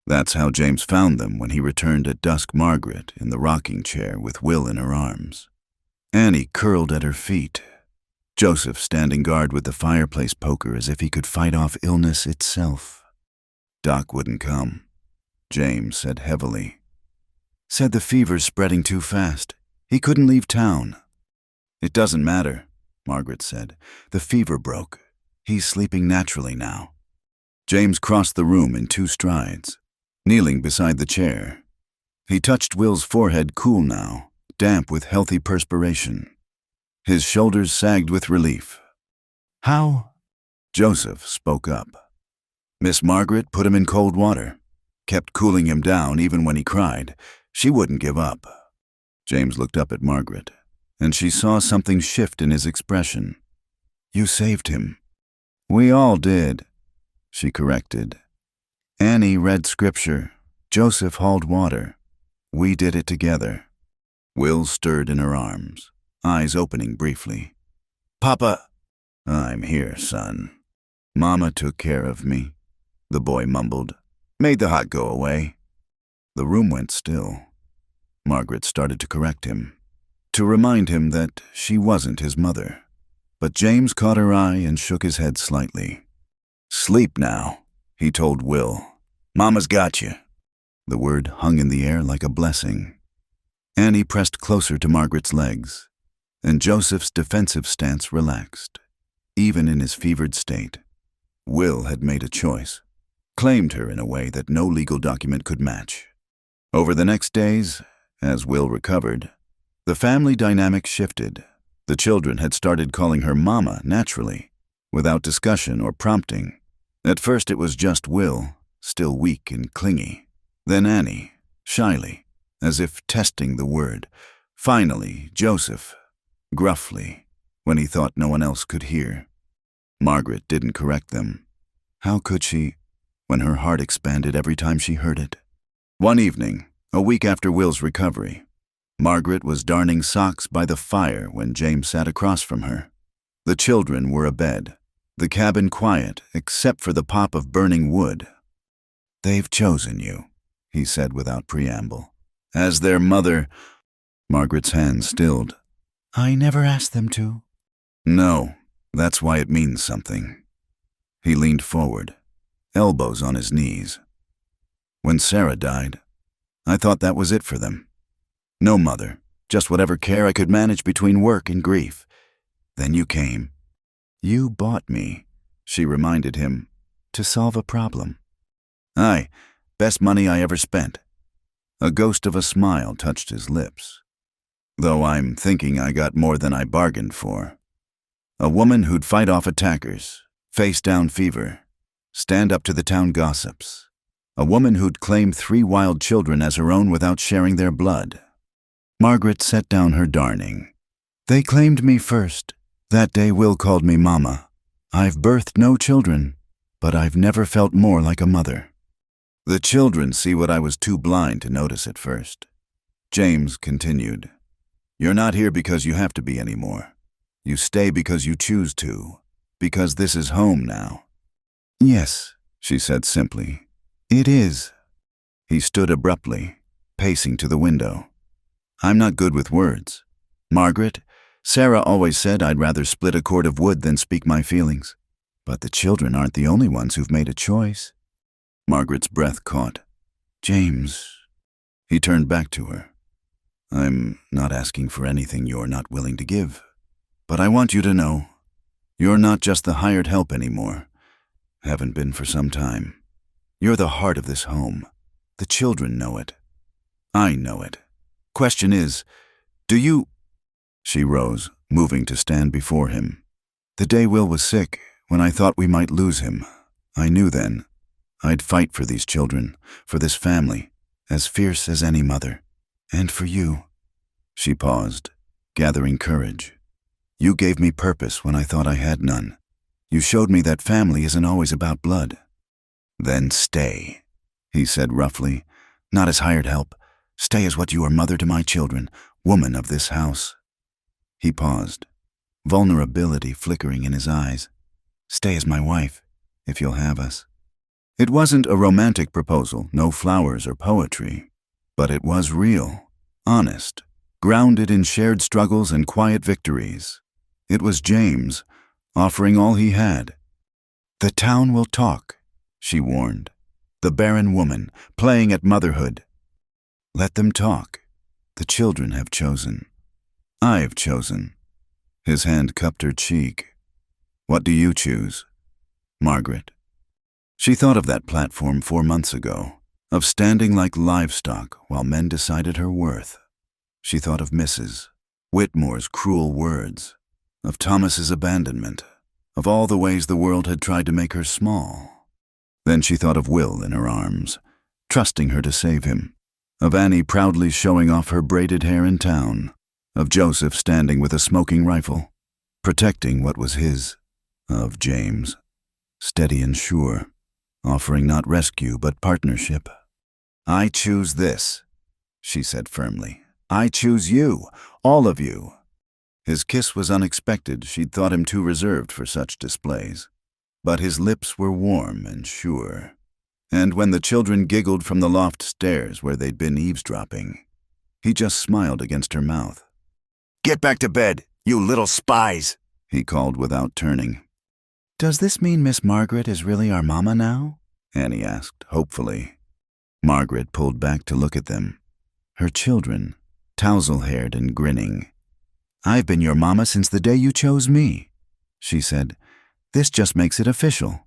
That's how James found them when he returned at dusk. Margaret in the rocking chair with Will in her arms. Annie curled at her feet. Joseph standing guard with the fireplace poker as if he could fight off illness itself. Doc wouldn't come, James said heavily. Said the fever's spreading too fast. He couldn't leave town. It doesn't matter, Margaret said. The fever broke. He's sleeping naturally now. James crossed the room in 2 strides, kneeling beside the chair. He touched Will's forehead, cool now, damp with healthy perspiration. His shoulders sagged with relief. How? Joseph spoke up. Miss Margaret put him in cold water, kept cooling him down even when he cried. She wouldn't give up. James looked up at Margaret, and she saw something shift in his expression. You saved him. We all did, she corrected. Annie read scripture. Joseph hauled water. We did it together. Will stirred in her arms, eyes opening briefly. Papa, I'm here, son. Mama took care of me, the boy mumbled. Made the hot go away. The room went still. Margaret started to correct him, to remind him that she wasn't his mother. But James caught her eye and shook his head slightly. Sleep now, he told Will. Mama's got you. The word hung in the air like a blessing. Annie pressed closer to Margaret's legs, and Joseph's defensive stance relaxed. Even in his fevered state, Will had made a choice, claimed her in a way that no legal document could match. Over the next days, as Will recovered, the family dynamic shifted. The children had started calling her Mama naturally, without discussion or prompting. At first it was just Will, still weak and clingy. Then Annie, shyly, as if testing the word. Finally, Joseph, gruffly, when he thought no one else could hear. Margaret didn't correct them. How could she, when her heart expanded every time she heard it? One evening, a week after Will's recovery, Margaret was darning socks by the fire when James sat across from her. The children were abed, the cabin quiet except for the pop of burning wood. They've chosen you, he said without preamble. As their mother, Margaret's hand stilled. I never asked them to. No, that's why it means something. He leaned forward, elbows on his knees. When Sarah died, I thought that was it for them. No mother, just whatever care I could manage between work and grief. Then you came. You bought me, she reminded him, to solve a problem. Aye, best money I ever spent. A ghost of a smile touched his lips. Though I'm thinking I got more than I bargained for. A woman who'd fight off attackers, face down fever, stand up to the town gossips. A woman who'd claim 3 wild children as her own without sharing their blood. Margaret set down her darning. They claimed me first. That day Will called me Mama. I've birthed no children, but I've never felt more like a mother. The children see what I was too blind to notice at first. James continued. You're not here because you have to be anymore. You stay because you choose to, because this is home now. Yes, she said simply. It is. He stood abruptly, pacing to the window. I'm not good with words. Margaret, Sarah always said I'd rather split a cord of wood than speak my feelings. But the children aren't the only ones who've made a choice. Margaret's breath caught. James. He turned back to her. I'm not asking for anything you're not willing to give. But I want you to know, you're not just the hired help anymore. Haven't been for some time. You're the heart of this home. The children know it. I know it. Question is, do you... She rose, moving to stand before him. The day Will was sick, when I thought we might lose him, I knew then. I'd fight for these children, for this family, as fierce as any mother. And for you. She paused, gathering courage. You gave me purpose when I thought I had none. You showed me that family isn't always about blood. Then stay, he said roughly, not as hired help. Stay as what you are, mother to my children, woman of this house. He paused, vulnerability flickering in his eyes. Stay as my wife, if you'll have us. It wasn't a romantic proposal, no flowers or poetry, but it was real, honest, grounded in shared struggles and quiet victories. It was James, offering all he had. The town will talk, she warned. the barren woman, playing at motherhood. Let them talk. The children have chosen. I've chosen. His hand cupped her cheek. What do you choose? Margaret. She thought of that platform 4 months ago, of standing like livestock while men decided her worth. She thought of Mrs. Whitmore's cruel words, of Thomas's abandonment, of all the ways the world had tried to make her small. Then she thought of Will in her arms, trusting her to save him, of Annie proudly showing off her braided hair in town, of Joseph standing with a smoking rifle, protecting what was his, of James, steady and sure, offering not rescue but partnership. I choose this, she said firmly. I choose you, all of you. His kiss was unexpected. She'd thought him too reserved for such displays. But his lips were warm and sure. And when the children giggled from the loft stairs where they'd been eavesdropping, he just smiled against her mouth. Get back to bed, you little spies, he called without turning. Does this mean Miss Margaret is really our mama now? Annie asked, hopefully. Margaret pulled back to look at them. Her children, tousle-haired and grinning. I've been your mama since the day you chose me, she said. This just makes it official.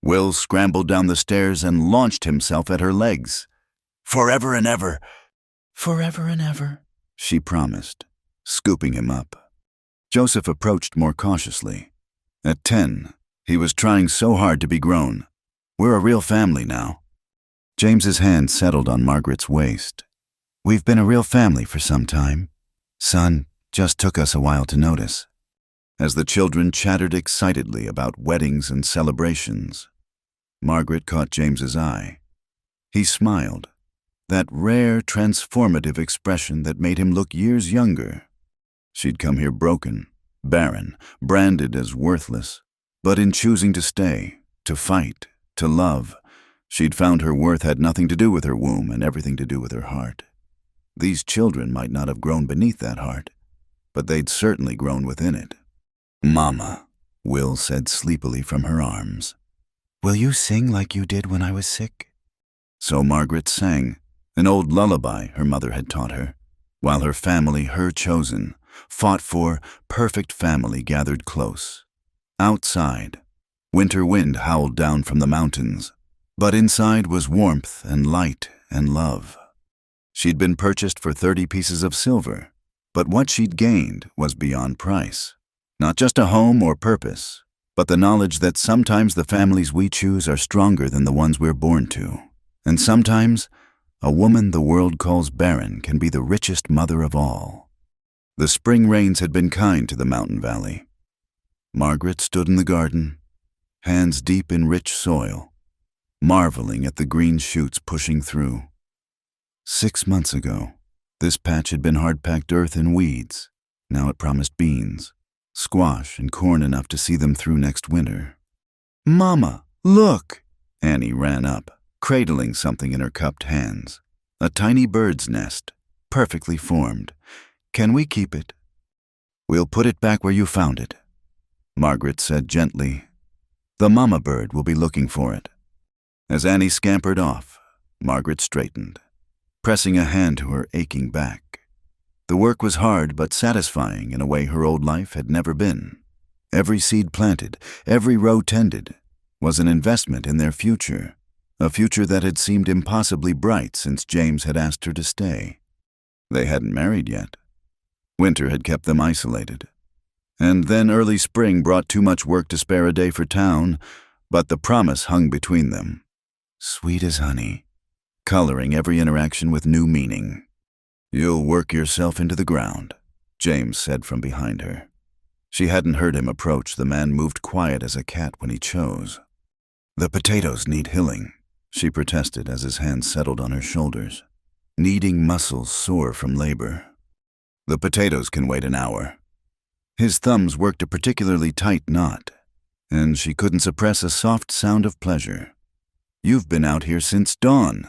Will scrambled down the stairs and launched himself at her legs. Forever and ever. Forever and ever, she promised, scooping him up. Joseph approached more cautiously. At 10, he was trying so hard to be grown. We're a real family now. James's hand settled on Margaret's waist. We've been a real family for some time. Son, just took us a while to notice. As the children chattered excitedly about weddings and celebrations, Margaret caught James's eye. He smiled, that rare, transformative expression that made him look years younger. She'd come here broken, barren, branded as worthless, but in choosing to stay, to fight, to love, she'd found her worth had nothing to do with her womb and everything to do with her heart. These children might not have grown beneath that heart, but they'd certainly grown within it. Mama, Will said sleepily from her arms. Will you sing like you did when I was sick? So Margaret sang, an old lullaby her mother had taught her, while her family, her chosen, fought for, perfect family gathered close. Outside, winter wind howled down from the mountains, but inside was warmth and light and love. She'd been purchased for 30 pieces of silver, but what she'd gained was beyond price. Not just a home or purpose, but the knowledge that sometimes the families we choose are stronger than the ones we're born to. And sometimes, a woman the world calls barren can be the richest mother of all. The spring rains had been kind to the mountain valley. Margaret stood in the garden, hands deep in rich soil, marveling at the green shoots pushing through. 6 months ago, this patch had been hard-packed earth and weeds. Now it promised beans, squash, and corn enough to see them through next winter. Mama, look! Annie ran up, cradling something in her cupped hands. A tiny bird's nest, perfectly formed. Can we keep it? We'll put it back where you found it, Margaret said gently. The mama bird will be looking for it. As Annie scampered off, Margaret straightened, pressing a hand to her aching back. The work was hard but satisfying in a way her old life had never been. Every seed planted, every row tended, was an investment in their future, a future that had seemed impossibly bright since James had asked her to stay. They hadn't married yet. Winter had kept them isolated. And then early spring brought too much work to spare a day for town, but the promise hung between them. Sweet as honey, coloring every interaction with new meaning. You'll work yourself into the ground, James said from behind her. She hadn't heard him approach. The man moved quiet as a cat when he chose. The potatoes need hilling, she protested as his hand settled on her shoulders, kneading muscles sore from labor. The potatoes can wait an hour. His thumbs worked a particularly tight knot, and she couldn't suppress a soft sound of pleasure. You've been out here since dawn.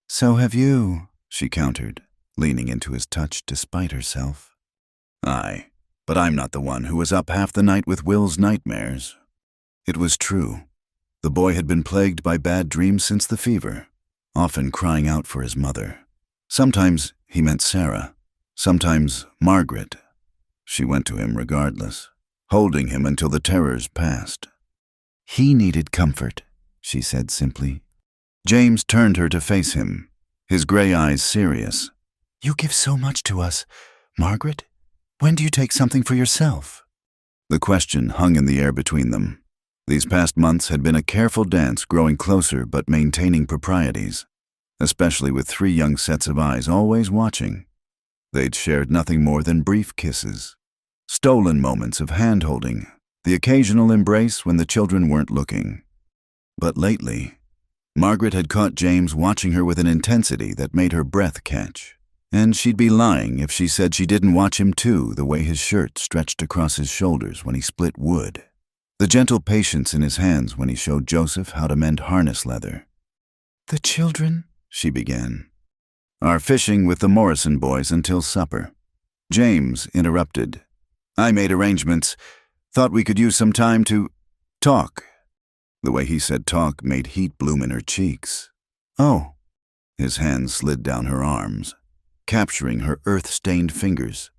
So have you, she countered, leaning into his touch despite herself. Aye, but I'm not the one who was up half the night with Will's nightmares. It was true. The boy had been plagued by bad dreams since the fever, often crying out for his mother. Sometimes he meant Sarah, sometimes Margaret. She went to him regardless, holding him until the terrors passed. He needed comfort, she said simply. James turned her to face him, his gray eyes serious. You give so much to us, Margaret. When do you take something for yourself? The question hung in the air between them. These past months had been a careful dance, growing closer but maintaining proprieties, especially with 3 young sets of eyes always watching. They'd shared nothing more than brief kisses, stolen moments of hand-holding, the occasional embrace when the children weren't looking. But lately, Margaret had caught James watching her with an intensity that made her breath catch. And she'd be lying if she said she didn't watch him too, the way his shirt stretched across his shoulders when he split wood, the gentle patience in his hands when he showed Joseph how to mend harness leather. The children, she began, are fishing with the Morrison boys until supper. James interrupted. I made arrangements. Thought we could use some time to talk. The way he said talk made heat bloom in her cheeks. Oh. His hands slid down her arms, capturing her earth-stained fingers.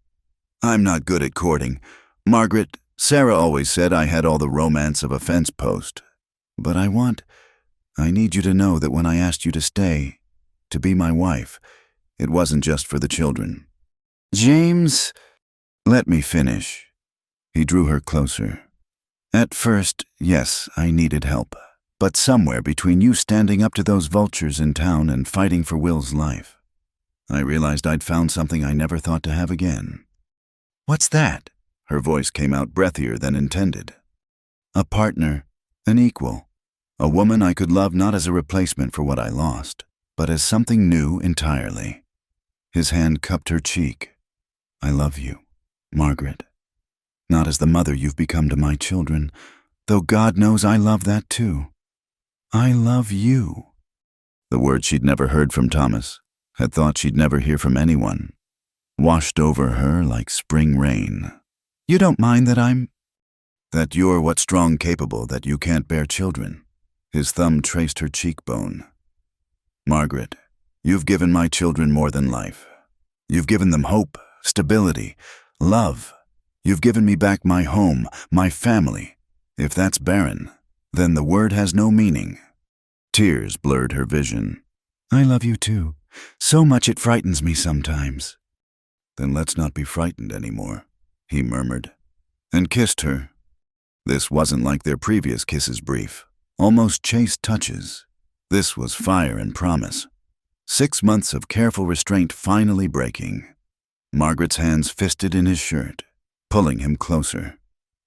I'm not good at courting. Margaret, Sarah always said I had all the romance of a fence post. But I need you to know that when I asked you to stay, to be my wife, it wasn't just for the children. James, let me finish. He drew her closer. At first, yes, I needed help. But somewhere between you standing up to those vultures in town and fighting for Will's life, I realized I'd found something I never thought to have again. What's that? Her voice came out breathier than intended. A partner, an equal, a woman I could love not as a replacement for what I lost, but as something new entirely. His hand cupped her cheek. I love you, Margaret. Not as the mother you've become to my children, though God knows I love that too. I love you. The word she'd never heard from Thomas, had thought she'd never hear from anyone, washed over her like spring rain. You don't mind that you're what's strong capable, that you can't bear children. His thumb traced her cheekbone. Margaret, you've given my children more than life. You've given them hope, stability, love. You've given me back my home, my family. If that's barren, then the word has no meaning. Tears blurred her vision. I love you too. So much it frightens me sometimes. Then let's not be frightened anymore, he murmured, and kissed her. This wasn't like their previous kisses, brief, almost chaste touches. This was fire and promise. 6 months of careful restraint finally breaking. Margaret's hands fisted in his shirt, pulling him closer,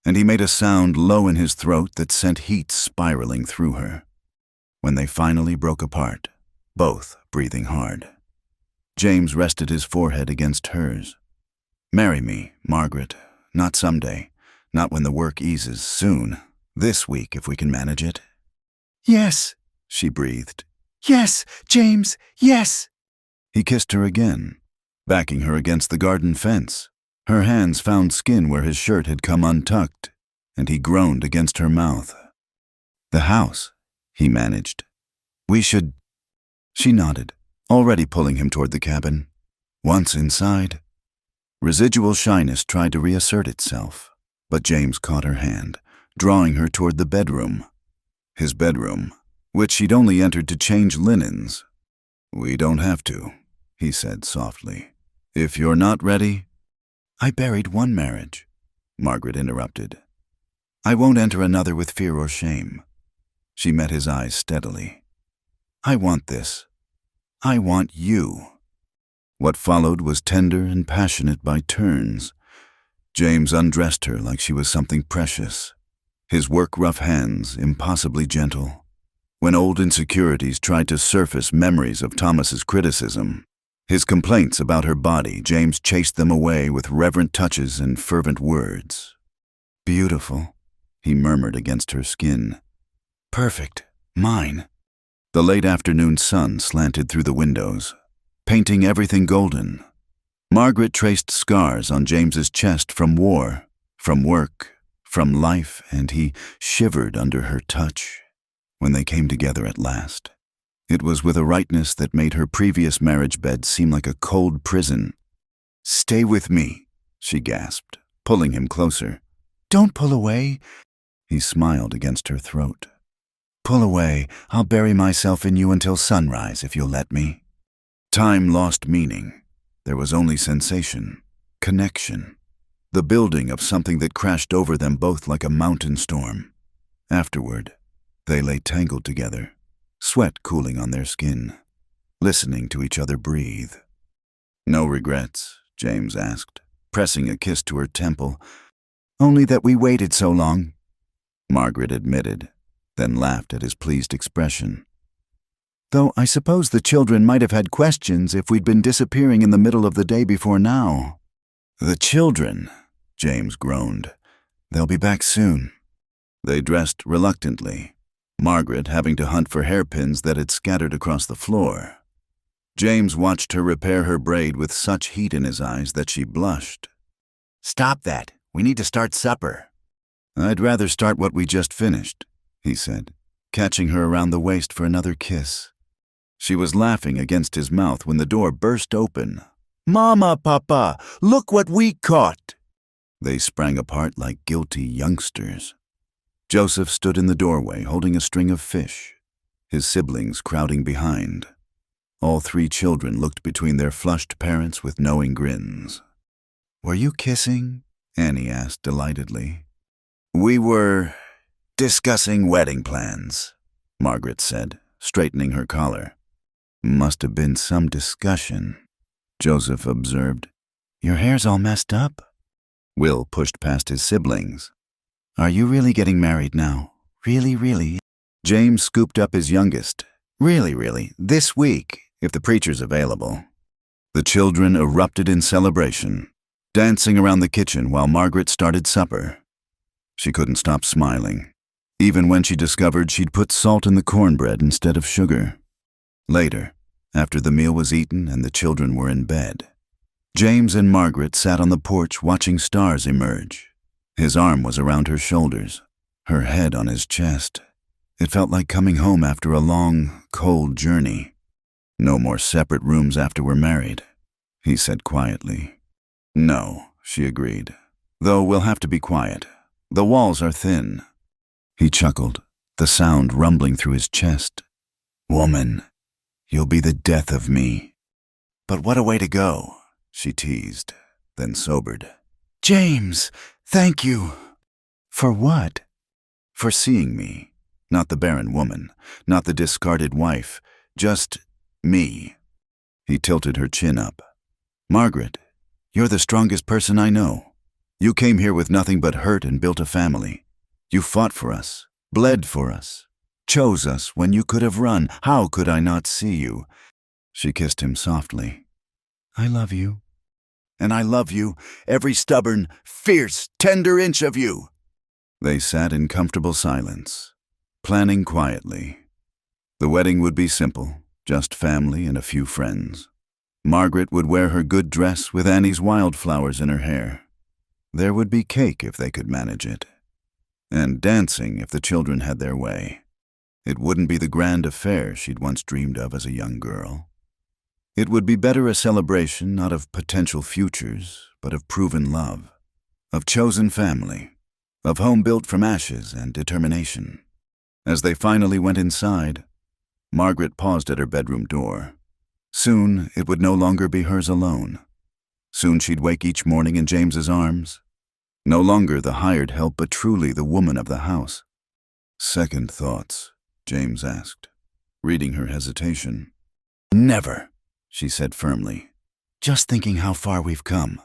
and he made a sound low in his throat that sent heat spiraling through her. When they finally broke apart, both breathing hard, James rested his forehead against hers. Marry me, Margaret. Not someday. Not when the work eases. Soon. This week, if we can manage it. Yes, she breathed. Yes, James, yes. He kissed her again, backing her against the garden fence. Her hands found skin where his shirt had come untucked, and he groaned against her mouth. The house, he managed. We should... She nodded, already pulling him toward the cabin. Once inside, residual shyness tried to reassert itself, but James caught her hand, drawing her toward the bedroom. His bedroom, which she'd only entered to change linens. We don't have to, he said softly. If you're not ready... I buried one marriage, Margaret interrupted. I won't enter another with fear or shame. She met his eyes steadily. I want this. I want you. What followed was tender and passionate by turns. James undressed her like she was something precious, his work-rough hands impossibly gentle. When old insecurities tried to surface memories of Thomas's criticism, his complaints about her body, James chased them away with reverent touches and fervent words. Beautiful, he murmured against her skin. Perfect, mine. The late afternoon sun slanted through the windows, painting everything golden. Margaret traced scars on James's chest from war, from work, from life, and he shivered under her touch. when they came together at last. It was with a rightness that made her previous marriage bed seem like a cold prison. "Stay with me," she gasped, pulling him closer. "Don't pull away." He smiled against her throat. "Pull away. I'll bury myself in you until sunrise if you'll let me." Time lost meaning. There was only sensation, connection, the building of something that crashed over them both like a mountain storm. Afterward, they lay tangled together, sweat cooling on their skin, listening to each other breathe. "No regrets?" James asked, pressing a kiss to her temple. "Only that we waited so long," Margaret admitted, then laughed at his pleased expression. "Though I suppose the children might have had questions if we'd been disappearing in the middle of the day before now." "The children," James groaned. "They'll be back soon." They dressed reluctantly, Margaret having to hunt for hairpins that had scattered across the floor. James watched her repair her braid with such heat in his eyes that she blushed. "Stop that. We need to start supper." "I'd rather start what we just finished," he said, catching her around the waist for another kiss. She was laughing against his mouth when the door burst open. "Mama, Papa, look what we caught!" They sprang apart like guilty youngsters. Joseph stood in the doorway holding a string of fish, his siblings crowding behind. All three children looked between their flushed parents with knowing grins. "Were you kissing?" Annie asked delightedly. "We were discussing wedding plans," Margaret said, straightening her collar. "Must have been some discussion," Joseph observed. "Your hair's all messed up." Will pushed past his siblings. "Are you really getting married now? Really, really?" James scooped up his youngest. Really, this week, if the preacher's available." The children erupted in celebration, dancing around the kitchen while Margaret started supper. She couldn't stop smiling, even when she discovered she'd put salt in the cornbread instead of sugar. Later, after the meal was eaten and the children were in bed, James and Margaret sat on the porch watching stars emerge. His arm was around her shoulders, her head on his chest. It felt like coming home after a long, cold journey. "No more separate rooms after we're married," he said quietly. "No," she agreed, "though we'll have to be quiet. The walls are thin." He chuckled, the sound rumbling through his chest. "Woman, you'll be the death of me." "But what a way to go," she teased, then sobered. "James, thank you." "For what?" "For seeing me. Not the barren woman, not the discarded wife, just me." He tilted her chin up. "Margaret, you're the strongest person I know. You came here with nothing but hurt and built a family. You fought for us, bled for us, chose us when you could have run. How could I not see you?" She kissed him softly. "I love you." "And I love you, every stubborn, fierce, tender inch of you." They sat in comfortable silence, planning quietly. The wedding would be simple, just family and a few friends. Margaret would wear her good dress with Annie's wildflowers in her hair. There would be cake if they could manage it, and dancing if the children had their way. It wouldn't be the grand affair she'd once dreamed of as a young girl. It would be better a celebration not of potential futures, but of proven love, of chosen family, of home built from ashes and determination. As they finally went inside, Margaret paused at her bedroom door. Soon it would no longer be hers alone. Soon she'd wake each morning in James's arms. No longer the hired help, but truly the woman of the house. "Second thoughts?" James asked, reading her hesitation. "Never," she said firmly. "Just thinking how far we've come.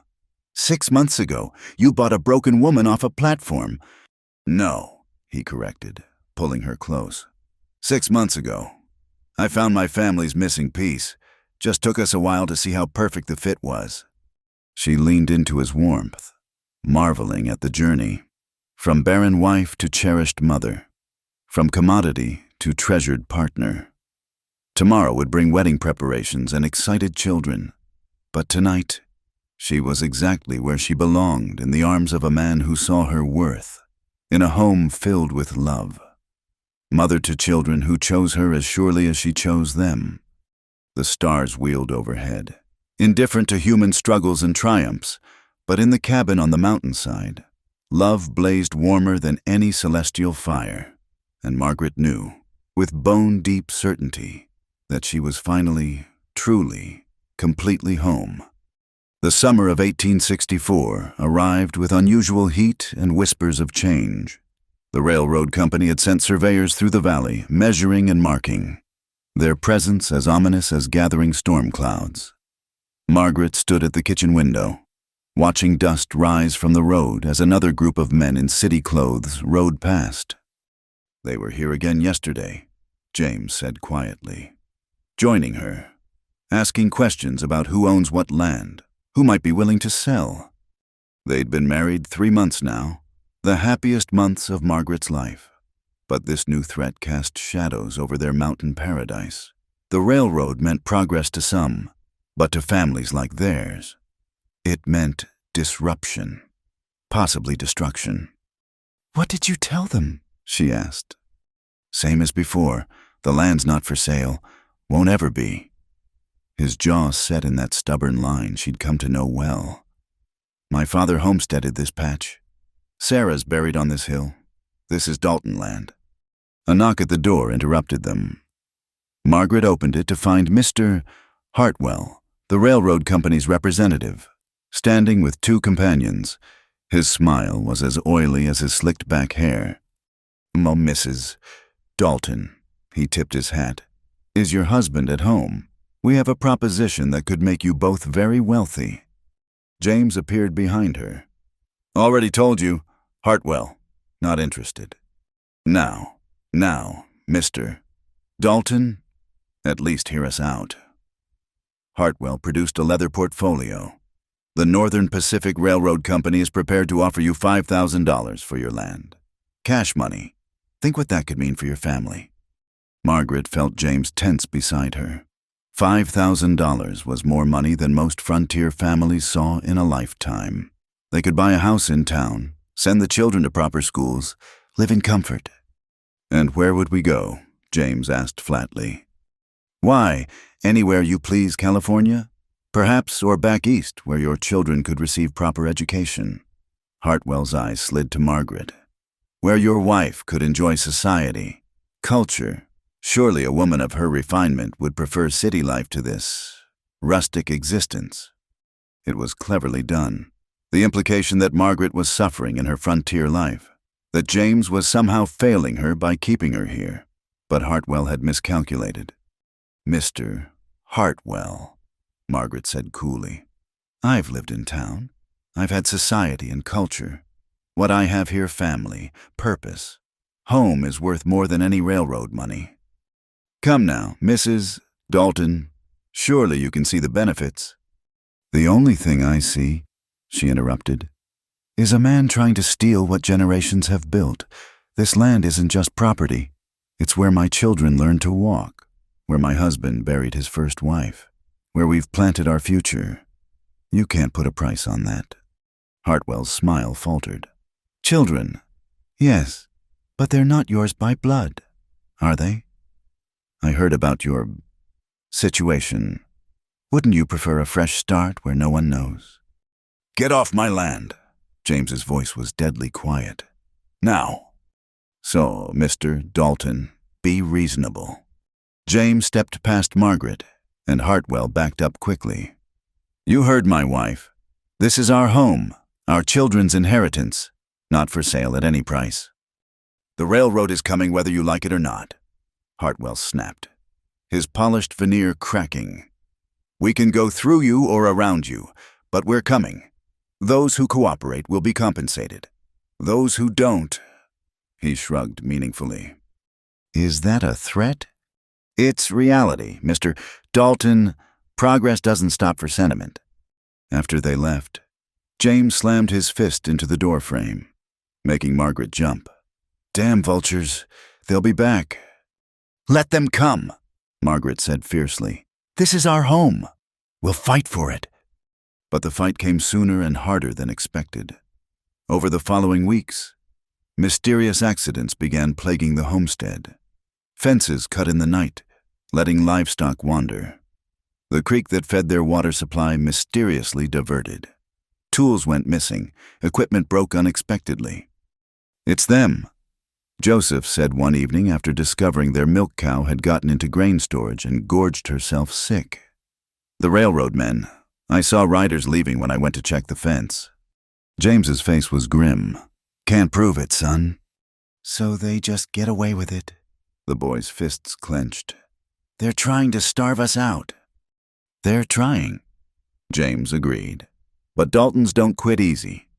6 months ago, you bought a broken woman off a platform." "No," he corrected, pulling her close. 6 months ago, I found my family's missing piece. Just took us a while to see how perfect the fit was." She leaned into his warmth, marveling at the journey. From barren wife to cherished mother. From commodity to treasured partner. Tomorrow would bring wedding preparations and excited children. But tonight, she was exactly where she belonged, in the arms of a man who saw her worth, in a home filled with love. mother to children who chose her as surely as she chose them. The stars wheeled overhead, indifferent to human struggles and triumphs, but in the cabin on the mountainside, love blazed warmer than any celestial fire, and Margaret knew, with bone-deep certainty, that she was finally, truly, completely home. The summer of 1864 arrived with unusual heat and whispers of change. The railroad company had sent surveyors through the valley, measuring and marking, their presence as ominous as gathering storm clouds. Margaret stood at the kitchen window, watching dust rise from the road as another group of men in city clothes rode past. "They were here again yesterday," James said quietly, joining her, asking questions about who owns what land, who might be willing to sell. They'd been married 3 months now, the happiest months of Margaret's life. But this new threat cast shadows over their mountain paradise. The railroad meant progress to some, but to families like theirs, it meant disruption, possibly destruction. "What did you tell them?" she asked. "Same as before. The land's not for sale. Won't ever be." His jaw set in that stubborn line she'd come to know well. "My father homesteaded this patch. Sarah's buried on this hill. This is Dalton land." A knock at the door interrupted them. Margaret opened it to find Mr. Hartwell, the railroad company's representative, standing with 2 companions. His smile was as oily as his slicked-back hair. "Oh, Mrs. Dalton," he tipped his hat, "is your husband at home? We have a proposition that could make you both very wealthy." James appeared behind her. "Already told you. Hartwell. Not interested. Now, Mr. Dalton, at least hear us out." Hartwell produced a leather portfolio. "The Northern Pacific Railroad Company is prepared to offer you $5,000 for your land. Cash money. Think what that could mean for your family." Margaret felt James tense beside her. $5,000 was more money than most frontier families saw in a lifetime. They could buy a house in town, send the children to proper schools, live in comfort. "And where would we go?" James asked flatly. "Why, anywhere you please, California? Perhaps, or back east, where your children could receive proper education." Hartwell's eyes slid to Margaret. "Where your wife could enjoy society, culture. Surely a woman of her refinement would prefer city life to this rustic existence." It was cleverly done. The implication that Margaret was suffering in her frontier life, that James was somehow failing her by keeping her here. But Hartwell had miscalculated. "Mr. Hartwell," Margaret said coolly, "I've lived in town. I've had society and culture. What I have here, family, purpose. Home is worth more than any railroad money. Come now, Mrs. Dalton, surely you can see the benefits." "The only thing I see," she interrupted, "is a man trying to steal what generations have built. This land isn't just property. It's where my children learned to walk, where my husband buried his first wife, where we've planted our future. You can't put a price on that." Hartwell's smile faltered. "Children, yes, but they're not yours by blood, are they? I heard about your situation. Wouldn't you prefer a fresh start where no one knows?" "Get off my land." James's voice was deadly quiet. "Now." "So, Mr. Dalton, be reasonable." James stepped past Margaret, and Hartwell backed up quickly. "You heard my wife. This is our home, our children's inheritance, not for sale at any price. The railroad is coming whether you like it or not," Hartwell snapped, his polished veneer cracking. "We can go through you or around you, but we're coming. Those who cooperate will be compensated. Those who don't—" He shrugged meaningfully. "Is that a threat?" "It's reality, Mr. Dalton. Progress doesn't stop for sentiment." After they left, James slammed his fist into the doorframe, making Margaret jump. "Damn vultures, they'll be back." "Let them come," Margaret said fiercely. "This is our home. We'll fight for it." But the fight came sooner and harder than expected. Over the following weeks, mysterious accidents began plaguing the homestead. Fences cut in the night, letting livestock wander. The creek that fed their water supply mysteriously diverted. Tools went missing, equipment broke unexpectedly. "It's them," Joseph said one evening after discovering their milk cow had gotten into grain storage and gorged herself sick. "The railroad men. I saw riders leaving when I went to check the fence." James's face was grim. "Can't prove it, son." "So they just get away with it." The boy's fists clenched. "They're trying to starve us out." "They're trying," James agreed. But Daltons don't quit easy.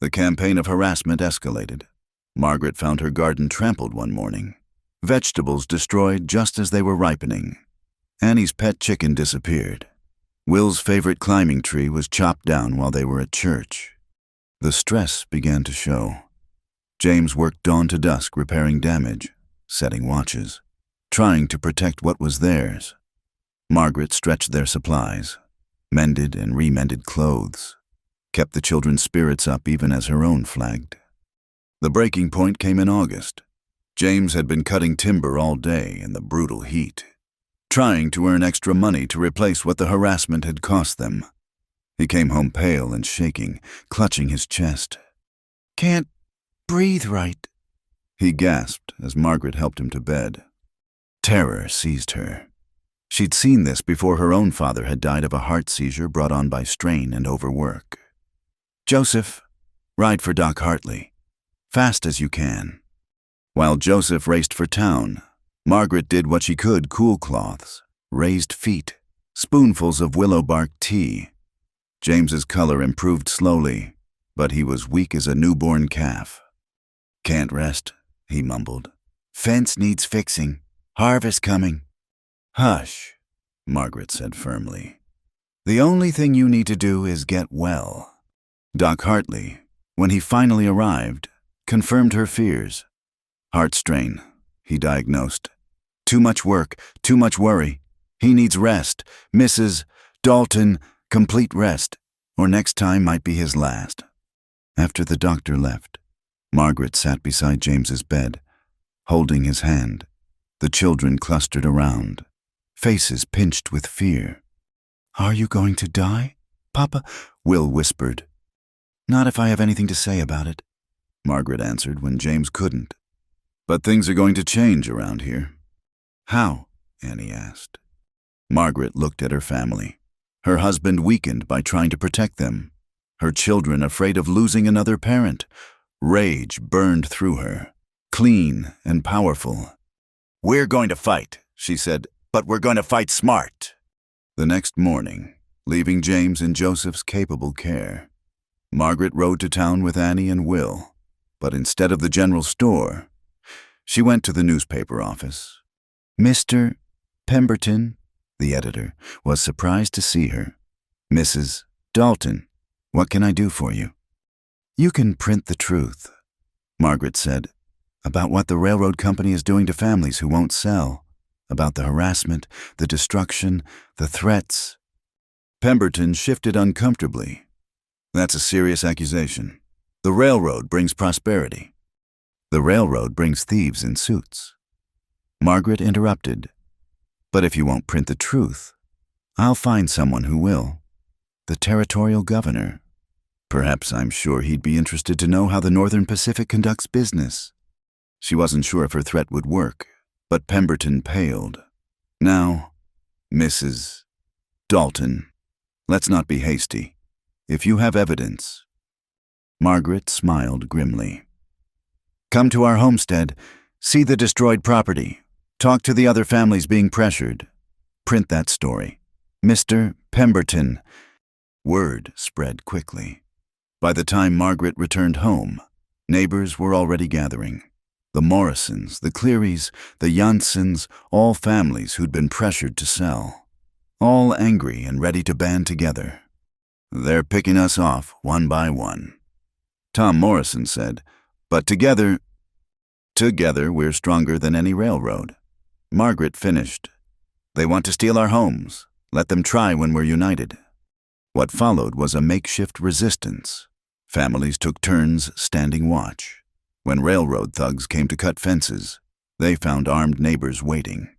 The campaign of harassment escalated. Margaret found her garden trampled one morning. Vegetables destroyed just as they were ripening. Annie's pet chicken disappeared. Will's favorite climbing tree was chopped down while they were at church. The stress began to show. James worked dawn to dusk repairing damage, setting watches, trying to protect what was theirs. Margaret stretched their supplies, mended and remended clothes, kept the children's spirits up even as her own flagged. The breaking point came in August. James had been cutting timber all day in the brutal heat, trying to earn extra money to replace what the harassment had cost them. He came home pale and shaking, clutching his chest. "Can't breathe right," he gasped as Margaret helped him to bed. Terror seized her. She'd seen this before her own father had died of a heart seizure brought on by strain and overwork. "Joseph, ride for Doc Hartley. Fast as you can." While Joseph raced for town, Margaret did what she could: cool cloths, raised feet, spoonfuls of willow bark tea. James's color improved slowly, but he was weak as a newborn calf. "Can't rest," he mumbled. "Fence needs fixing. Harvest coming." "Hush," Margaret said firmly. "The only thing you need to do is get well." Doc Hartley, when he finally arrived, confirmed her fears. "Heart strain," he diagnosed. "Too much work, too much worry. He needs rest. Mrs. Dalton, complete rest, or next time might be his last." After the doctor left, Margaret sat beside James's bed, holding his hand. The children clustered around, faces pinched with fear. "Are you going to die, Papa?" Will whispered. "Not if I have anything to say about it," Margaret answered when James couldn't. "But things are going to change around here." "How?" Annie asked. Margaret looked at her family, her husband weakened by trying to protect them, her children afraid of losing another parent. Rage burned through her, clean and powerful. "We're going to fight," she said, "but we're going to fight smart." The next morning, leaving James in Joseph's capable care, Margaret rode to town with Annie and Will, but instead of the general store, she went to the newspaper office. "Mr. Pemberton," the editor, was surprised to see her. "Mrs. Dalton, what can I do for you?" "You can print the truth," Margaret said, "about what the railroad company is doing to families who won't sell, about the harassment, the destruction, the threats." Pemberton shifted uncomfortably. "That's a serious accusation. The railroad brings prosperity. The railroad brings thieves in suits." Margaret interrupted. "But if you won't print the truth, I'll find someone who will. The territorial governor. Perhaps I'm sure he'd be interested to know how the Northern Pacific conducts business." She wasn't sure if her threat would work, but Pemberton paled. "Now, Mrs. Dalton, let's not be hasty. If you have evidence—" Margaret smiled grimly. "Come to our homestead, see the destroyed property, talk to the other families being pressured. Print that story. Mr. Pemberton." Word spread quickly. By the time Margaret returned home, neighbors were already gathering. The Morrisons, the Clearys, the Jansens, all families who'd been pressured to sell. All angry and ready to band together. "They're picking us off one by one," Tom Morrison said, "but together we're stronger than any railroad." Margaret finished. "They want to steal our homes. Let them try when we're united." What followed was a makeshift resistance. Families took turns standing watch. When railroad thugs came to cut fences, They found armed neighbors waiting.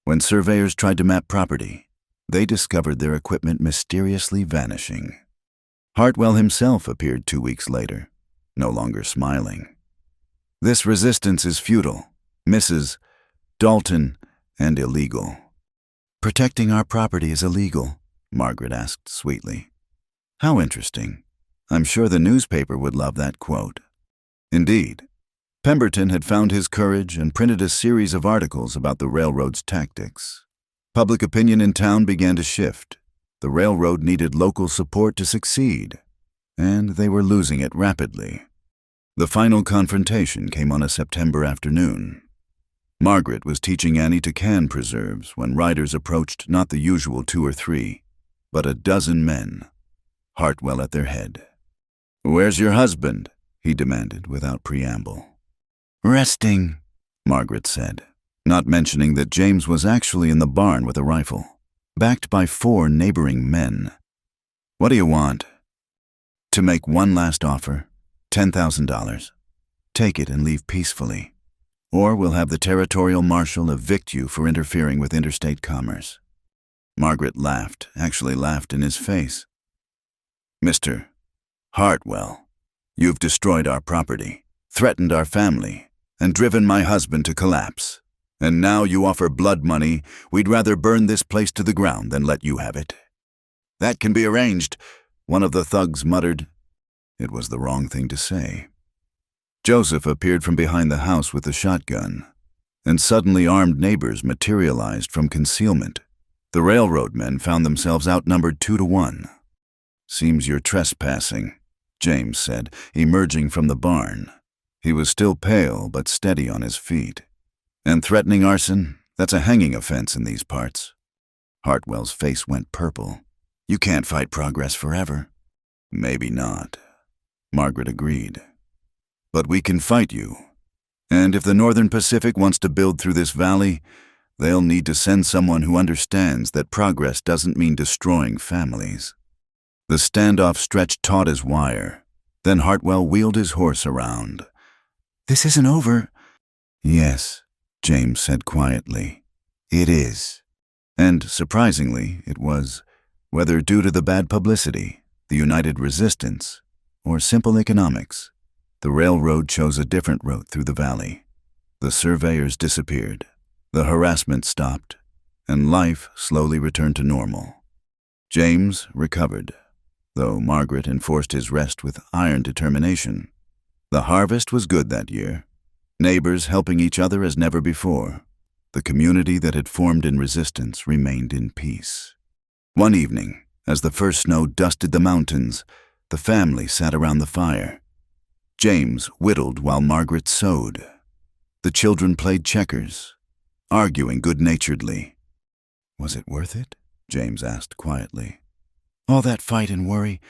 When surveyors tried to map property, they discovered their equipment mysteriously vanishing. Hartwell himself appeared 2 weeks later, no longer smiling. This resistance is futile, Mrs. Dalton, and illegal. Protecting our property is illegal, Margaret asked sweetly. How interesting. I'm sure the newspaper would love that quote. Indeed, Pemberton had found his courage and printed a series of articles about the railroad's tactics. Public opinion in town began to shift. The railroad needed local support to succeed, and they were losing it rapidly. The final confrontation came on a September afternoon. Margaret was teaching Annie to can preserves when riders approached not the usual 2 or 3, but a dozen men, Hartwell at their head. "Where's your husband?" he demanded without preamble. "Resting," Margaret said, not mentioning that James was actually in the barn with a rifle, backed by 4 neighboring men. "What do you want?" "To make one last offer, $10,000. Take it and leave peacefully, or we'll have the territorial marshal evict you for interfering with interstate commerce." Margaret laughed, actually laughed in his face. "Mr. Hartwell, you've destroyed our property, threatened our family, and driven my husband to collapse. And now you offer blood money. We'd rather burn this place to the ground than let you have it." "That can be arranged," one of the thugs muttered. It was the wrong thing to say. Joseph appeared from behind the house with a shotgun, and suddenly armed neighbors materialized from concealment. The railroad men found themselves outnumbered 2 to 1. "Seems you're trespassing," James said, emerging from the barn. He was still pale but steady on his feet. "And threatening arson, that's a hanging offense in these parts." Hartwell's face went purple. "You can't fight progress forever." "Maybe not," Margaret agreed. "But we can fight you. And if the Northern Pacific wants to build through this valley, they'll need to send someone who understands that progress doesn't mean destroying families." The standoff stretched taut as wire. Then Hartwell wheeled his horse around. "This isn't over." "Yes," James said quietly. "It is." And surprisingly, it was, whether due to the bad publicity, the united resistance, or simple economics, the railroad chose a different route through the valley. The surveyors disappeared, the harassment stopped, and life slowly returned to normal. James recovered, though Margaret enforced his rest with iron determination. The harvest was good that year, neighbors helping each other as never before. The community that had formed in resistance remained in peace. One evening, as the first snow dusted the mountains, the family sat around the fire. James whittled while Margaret sewed. The children played checkers, arguing good-naturedly. "Was it worth it?" James asked quietly. "All that fight and worry?"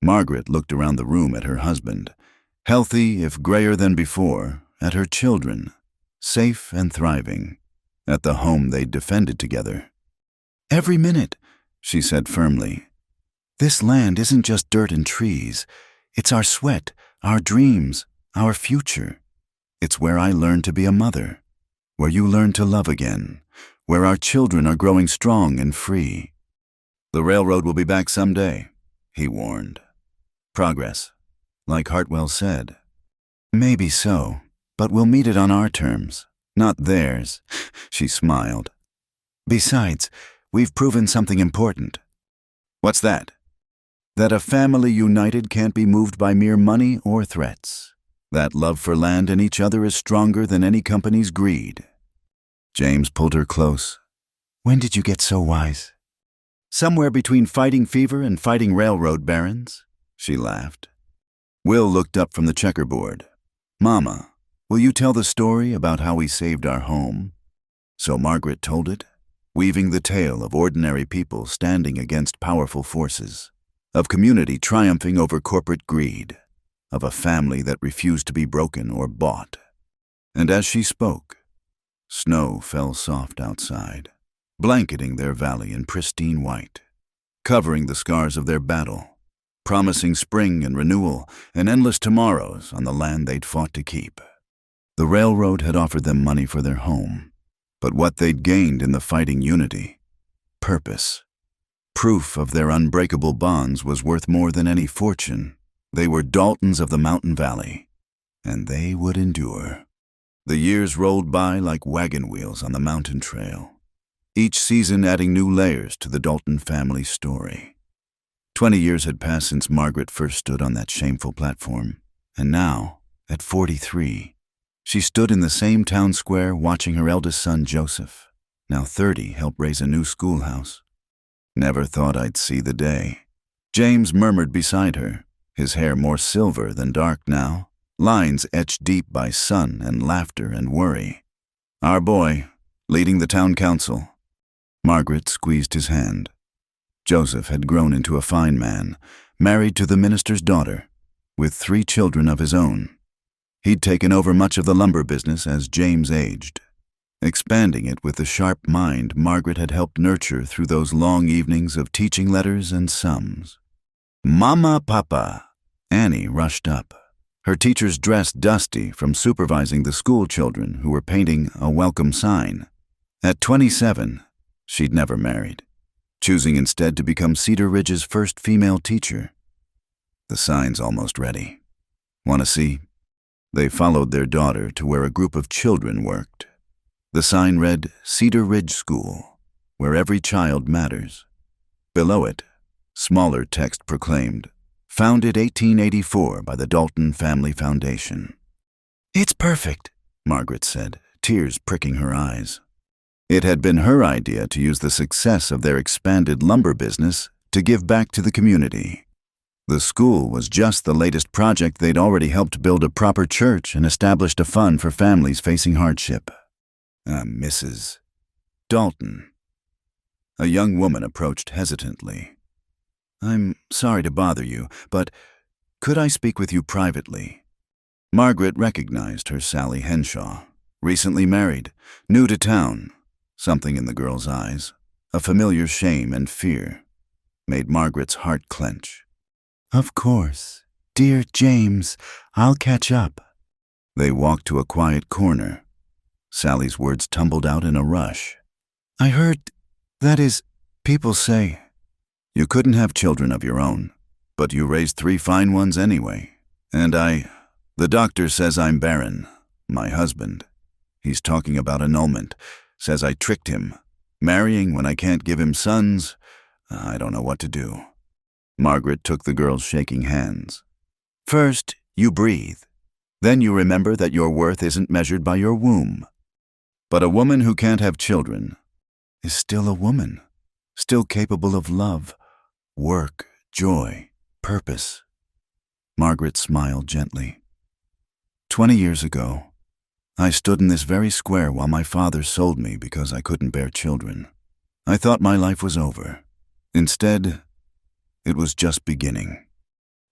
Margaret looked around the room at her husband, healthy if grayer than before, at her children, safe and thriving, at the home they'd defended together. "Every minute," she said firmly. "This land isn't just dirt and trees. It's our sweat, our dreams, our future. It's where I learned to be a mother, where you learn to love again, where our children are growing strong and free." "The railroad will be back someday," he warned. "Progress, like Hartwell said." "Maybe so, but we'll meet it on our terms, not theirs," she smiled. "Besides, we've proven something important." "What's that?" "That a family united can't be moved by mere money or threats. That love for land and each other is stronger than any company's greed." James pulled her close. "When did you get so wise?" "Somewhere between fighting fever and fighting railroad barons," she laughed. Will looked up from the checkerboard. "Mama, will you tell the story about how we saved our home?" So Margaret told it, weaving the tale of ordinary people standing against powerful forces, of community triumphing over corporate greed, of a family that refused to be broken or bought. And as she spoke, snow fell soft outside, blanketing their valley in pristine white, covering the scars of their battle, promising spring and renewal and endless tomorrows on the land they'd fought to keep. The railroad had offered them money for their home, but what they'd gained in the fighting unity, purpose, proof of their unbreakable bonds was worth more than any fortune. They were Daltons of the Mountain Valley, and they would endure. The years rolled by like wagon wheels on the mountain trail, each season adding new layers to the Dalton family story. 20 years had passed since Margaret first stood on that shameful platform, and now, at 43, she stood in the same town square watching her eldest son, Joseph, now 30, help raise a new schoolhouse. Never thought I'd see the day. James murmured beside her, his hair more silver than dark now, lines etched deep by sun and laughter and worry. Our boy, leading the town council. Margaret squeezed his hand. Joseph had grown into a fine man, married to the minister's daughter, with 3 children of his own. He'd taken over much of the lumber business as James aged, expanding it with the sharp mind Margaret had helped nurture through those long evenings of teaching letters and sums. "Mama, Papa!" Annie rushed up, her teacher's dress dusty from supervising the school children who were painting a welcome sign. At 27, she'd never married, choosing instead to become Cedar Ridge's first female teacher. The sign's almost ready. Want to see? They followed their daughter to where a group of children worked. The sign read, Cedar Ridge School, where every child matters. Below it, smaller text proclaimed, founded 1884 by the Dalton Family Foundation. "It's perfect," Margaret said, tears pricking her eyes. It had been her idea to use the success of their expanded lumber business to give back to the community. The school was just the latest project. They'd already helped build a proper church and established a fund for families facing hardship. Mrs. Dalton. A young woman approached hesitantly. "I'm sorry to bother you, but could I speak with you privately?" Margaret recognized her Sally Henshaw, recently married, new to town. Something in the girl's eyes, a familiar shame and fear, made Margaret's heart clench. "Of course. Dear James, I'll catch up." They walked to a quiet corner. Sally's words tumbled out in a rush. "I heard, that is, people say, you couldn't have children of your own, but you raised 3 fine ones anyway. And the doctor says I'm barren. My husband. He's talking about annulment. Says I tricked him. Marrying when I can't give him sons. I don't know what to do." Margaret took the girl's shaking hands. "First, you breathe. Then you remember that your worth isn't measured by your womb. But a woman who can't have children is still a woman, still capable of love, work, joy, purpose." Margaret smiled gently. 20 years ago, I stood in this very square while my father sold me because I couldn't bear children. I thought my life was over. Instead, it was just beginning.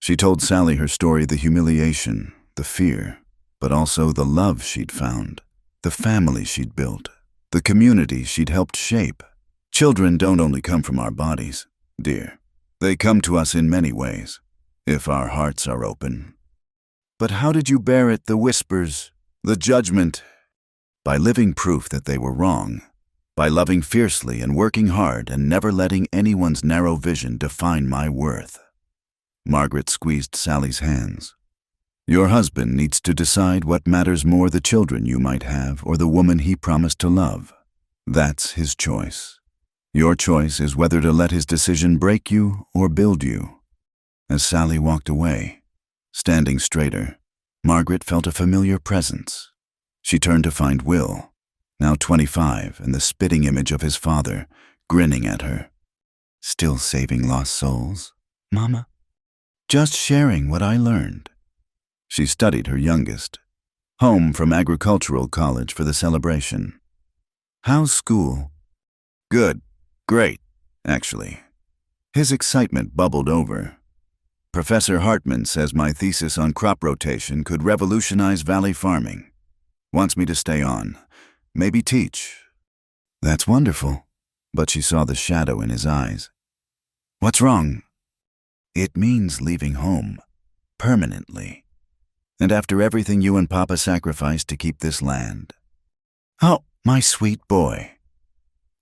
She told Sally her story, the humiliation, the fear, but also the love she'd found, the family she'd built, the community she'd helped shape. Children don't only come from our bodies, dear. They come to us in many ways, if our hearts are open. But how did you bear it, the whispers, the judgment? By living proof that they were wrong. By loving fiercely and working hard and never letting anyone's narrow vision define my worth. Margaret squeezed Sally's hands. Your husband needs to decide what matters more, the children you might have or the woman he promised to love. That's his choice. Your choice is whether to let his decision break you or build you. As Sally walked away, standing straighter, Margaret felt a familiar presence. She turned to find Will, now 25 and the spitting image of his father, grinning at her. "Still saving lost souls, Mama?" "Just sharing what I learned." She studied her youngest, home from agricultural college for the celebration. "How's school?" "Good. Great, actually." His excitement bubbled over. "Professor Hartman says my thesis on crop rotation could revolutionize valley farming. Wants me to stay on. Maybe teach." "That's wonderful." But she saw the shadow in his eyes. "What's wrong?" "It means leaving home. Permanently." And after everything you and Papa sacrificed to keep this land. Oh, my sweet boy.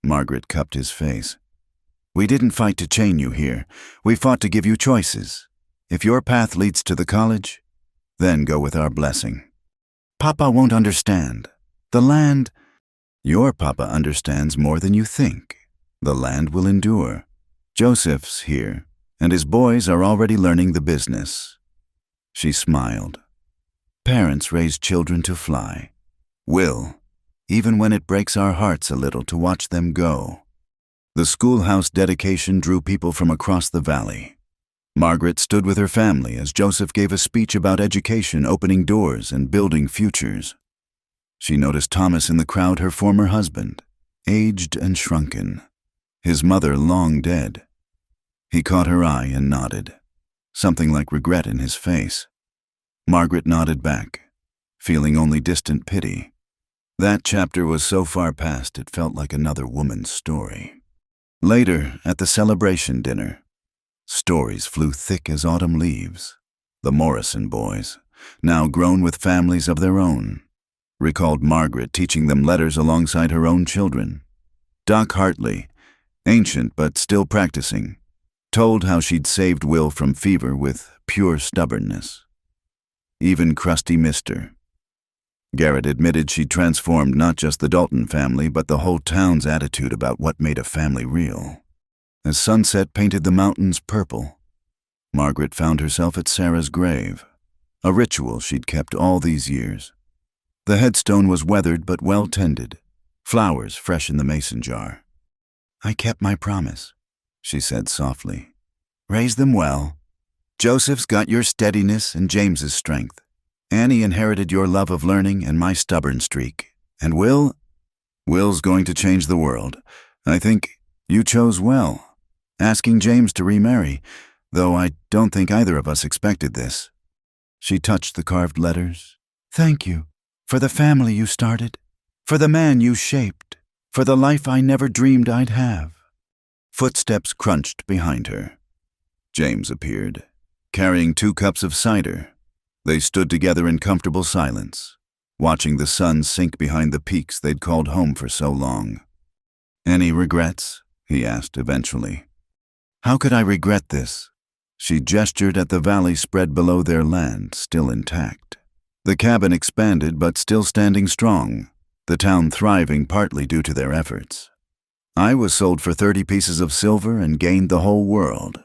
Margaret cupped his face. We didn't fight to chain you here. We fought to give you choices. If your path leads to the college, then go with our blessing. Papa won't understand. The land... Your Papa understands more than you think. The land will endure. Joseph's here, and his boys are already learning the business. She smiled. Parents raise children to fly. Will, even when it breaks our hearts a little to watch them go. The schoolhouse dedication drew people from across the valley. Margaret stood with her family as Joseph gave a speech about education opening doors and building futures. She noticed Thomas in the crowd, her former husband, aged and shrunken, his mother long dead. He caught her eye and nodded, something like regret in his face. Margaret nodded back, feeling only distant pity. That chapter was so far past it felt like another woman's story. Later, at the celebration dinner, stories flew thick as autumn leaves. The Morrison boys, now grown with families of their own, recalled Margaret teaching them letters alongside her own children. Doc Hartley, ancient but still practicing, told how she'd saved Will from fever with pure stubbornness. Even crusty Mister. Garrett admitted she'd transformed not just the Dalton family, but the whole town's attitude about what made a family real. As sunset painted the mountains purple, Margaret found herself at Sarah's grave, a ritual she'd kept all these years. The headstone was weathered but well tended, flowers fresh in the mason jar. I kept my promise, she said softly. Raise them well. Joseph's got your steadiness and James's strength. Annie inherited your love of learning and my stubborn streak. And Will's going to change the world. I think you chose well, asking James to remarry, though I don't think either of us expected this. She touched the carved letters. Thank you, for the family you started, for the man you shaped, for the life I never dreamed I'd have. Footsteps crunched behind her. James appeared, carrying 2 cups of cider. They stood together in comfortable silence, watching the sun sink behind the peaks they'd called home for so long. Any regrets? He asked eventually. How could I regret this? She gestured at the valley spread below their land, still intact. The cabin expanded but still standing strong, the town thriving partly due to their efforts. I was sold for 30 pieces of silver and gained the whole world.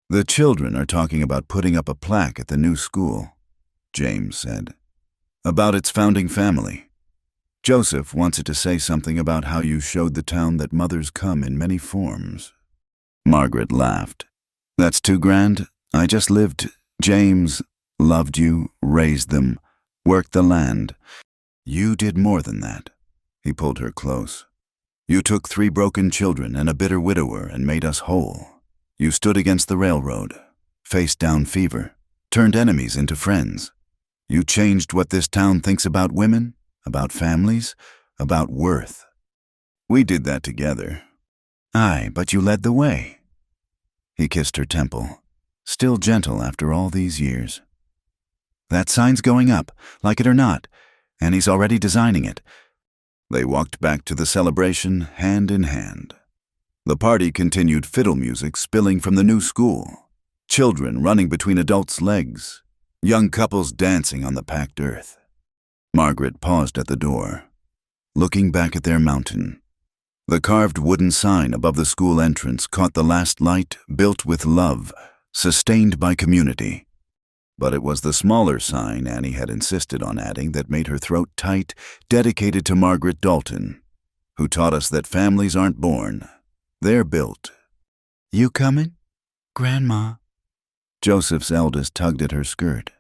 The children are talking about putting up a plaque at the new school, James said, about its founding family. Joseph wants it to say something about how you showed the town that mothers come in many forms. Margaret laughed. That's too grand. I just lived. James loved you, raised them, worked the land. You did more than that. He pulled her close. You took 3 broken children and a bitter widower and made us whole. You stood against the railroad, faced down fever, turned enemies into friends. You changed what this town thinks about women, about families, about worth. We did that together. Aye, but you led the way. He kissed her temple, still gentle after all these years. That sign's going up, like it or not, and he's already designing it. They walked back to the celebration hand in hand. The party continued, fiddle music spilling from the new school, children running between adults' legs, young couples dancing on the packed earth. Margaret paused at the door, looking back at their mountain. The carved wooden sign above the school entrance caught the last light, built with love, sustained by community. But it was the smaller sign Annie had insisted on adding that made her throat tight, dedicated to Margaret Dalton, who taught us that families aren't born, they're built. You coming, Grandma? Joseph's eldest tugged at her skirt.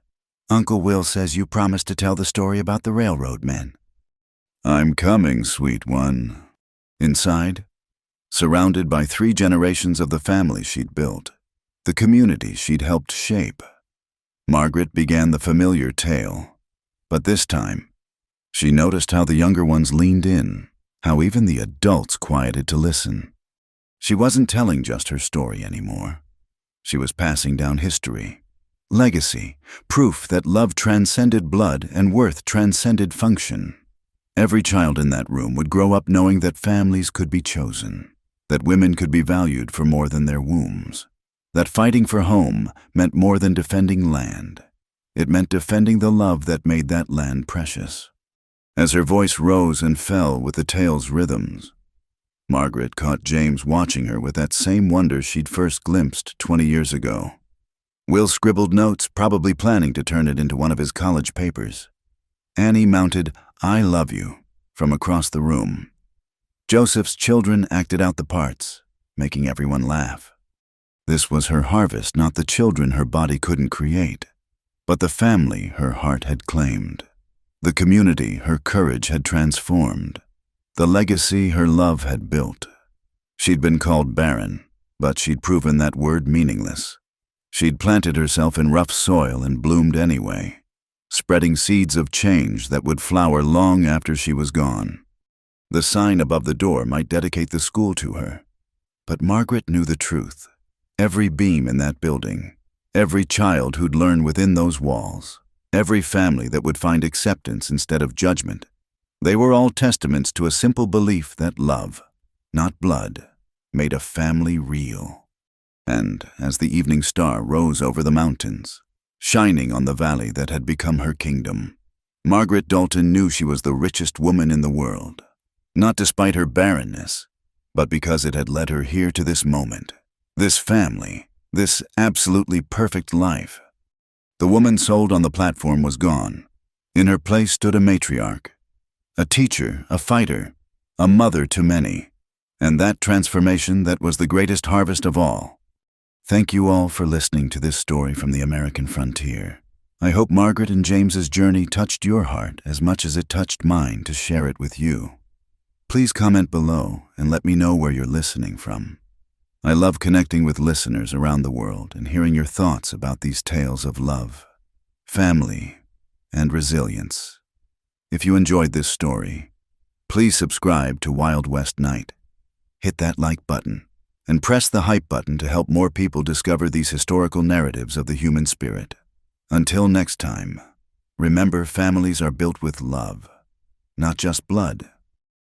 Uncle Will says you promised to tell the story about the railroad men. I'm coming, sweet one. Inside, surrounded by 3 generations of the family she'd built, the community she'd helped shape, Margaret began the familiar tale. But this time, she noticed how the younger ones leaned in, how even the adults quieted to listen. She wasn't telling just her story anymore. She was passing down history, Legacy, proof that love transcended blood and worth transcended function. Every child in that room would grow up knowing that families could be chosen, that women could be valued for more than their wombs, that fighting for home meant more than defending land. It meant defending the love that made that land precious. As her voice rose and fell with the tale's rhythms, Margaret caught James watching her with that same wonder she'd first glimpsed 20 years ago. Will scribbled notes, probably planning to turn it into one of his college papers. Annie mounted "I love you" from across the room. Joseph's children acted out the parts, making everyone laugh. This was her harvest, not the children her body couldn't create, but the family her heart had claimed, the community her courage had transformed, the legacy her love had built. She'd been called barren, but she'd proven that word meaningless. She'd planted herself in rough soil and bloomed anyway, spreading seeds of change that would flower long after she was gone. The sign above the door might dedicate the school to her, but Margaret knew the truth. Every beam in that building, every child who'd learn within those walls, every family that would find acceptance instead of judgment, they were all testaments to a simple belief that love, not blood, made a family real. And as the evening star rose over the mountains, shining on the valley that had become her kingdom, Margaret Dalton knew she was the richest woman in the world, not despite her barrenness, but because it had led her here to this moment, this family, this absolutely perfect life. The woman sold on the platform was gone. In her place stood a matriarch, a teacher, a fighter, a mother to many, and that transformation that was the greatest harvest of all. Thank you all for listening to this story from the American frontier. I hope Margaret and James's journey touched your heart as much as it touched mine to share it with you. Please comment below and let me know where you're listening from. I love connecting with listeners around the world and hearing your thoughts about these tales of love, family, and resilience. If you enjoyed this story, please subscribe to Wild West Night. Hit that like button and press the hype button to help more people discover these historical narratives of the human spirit. Until next time, remember, families are built with love, not just blood.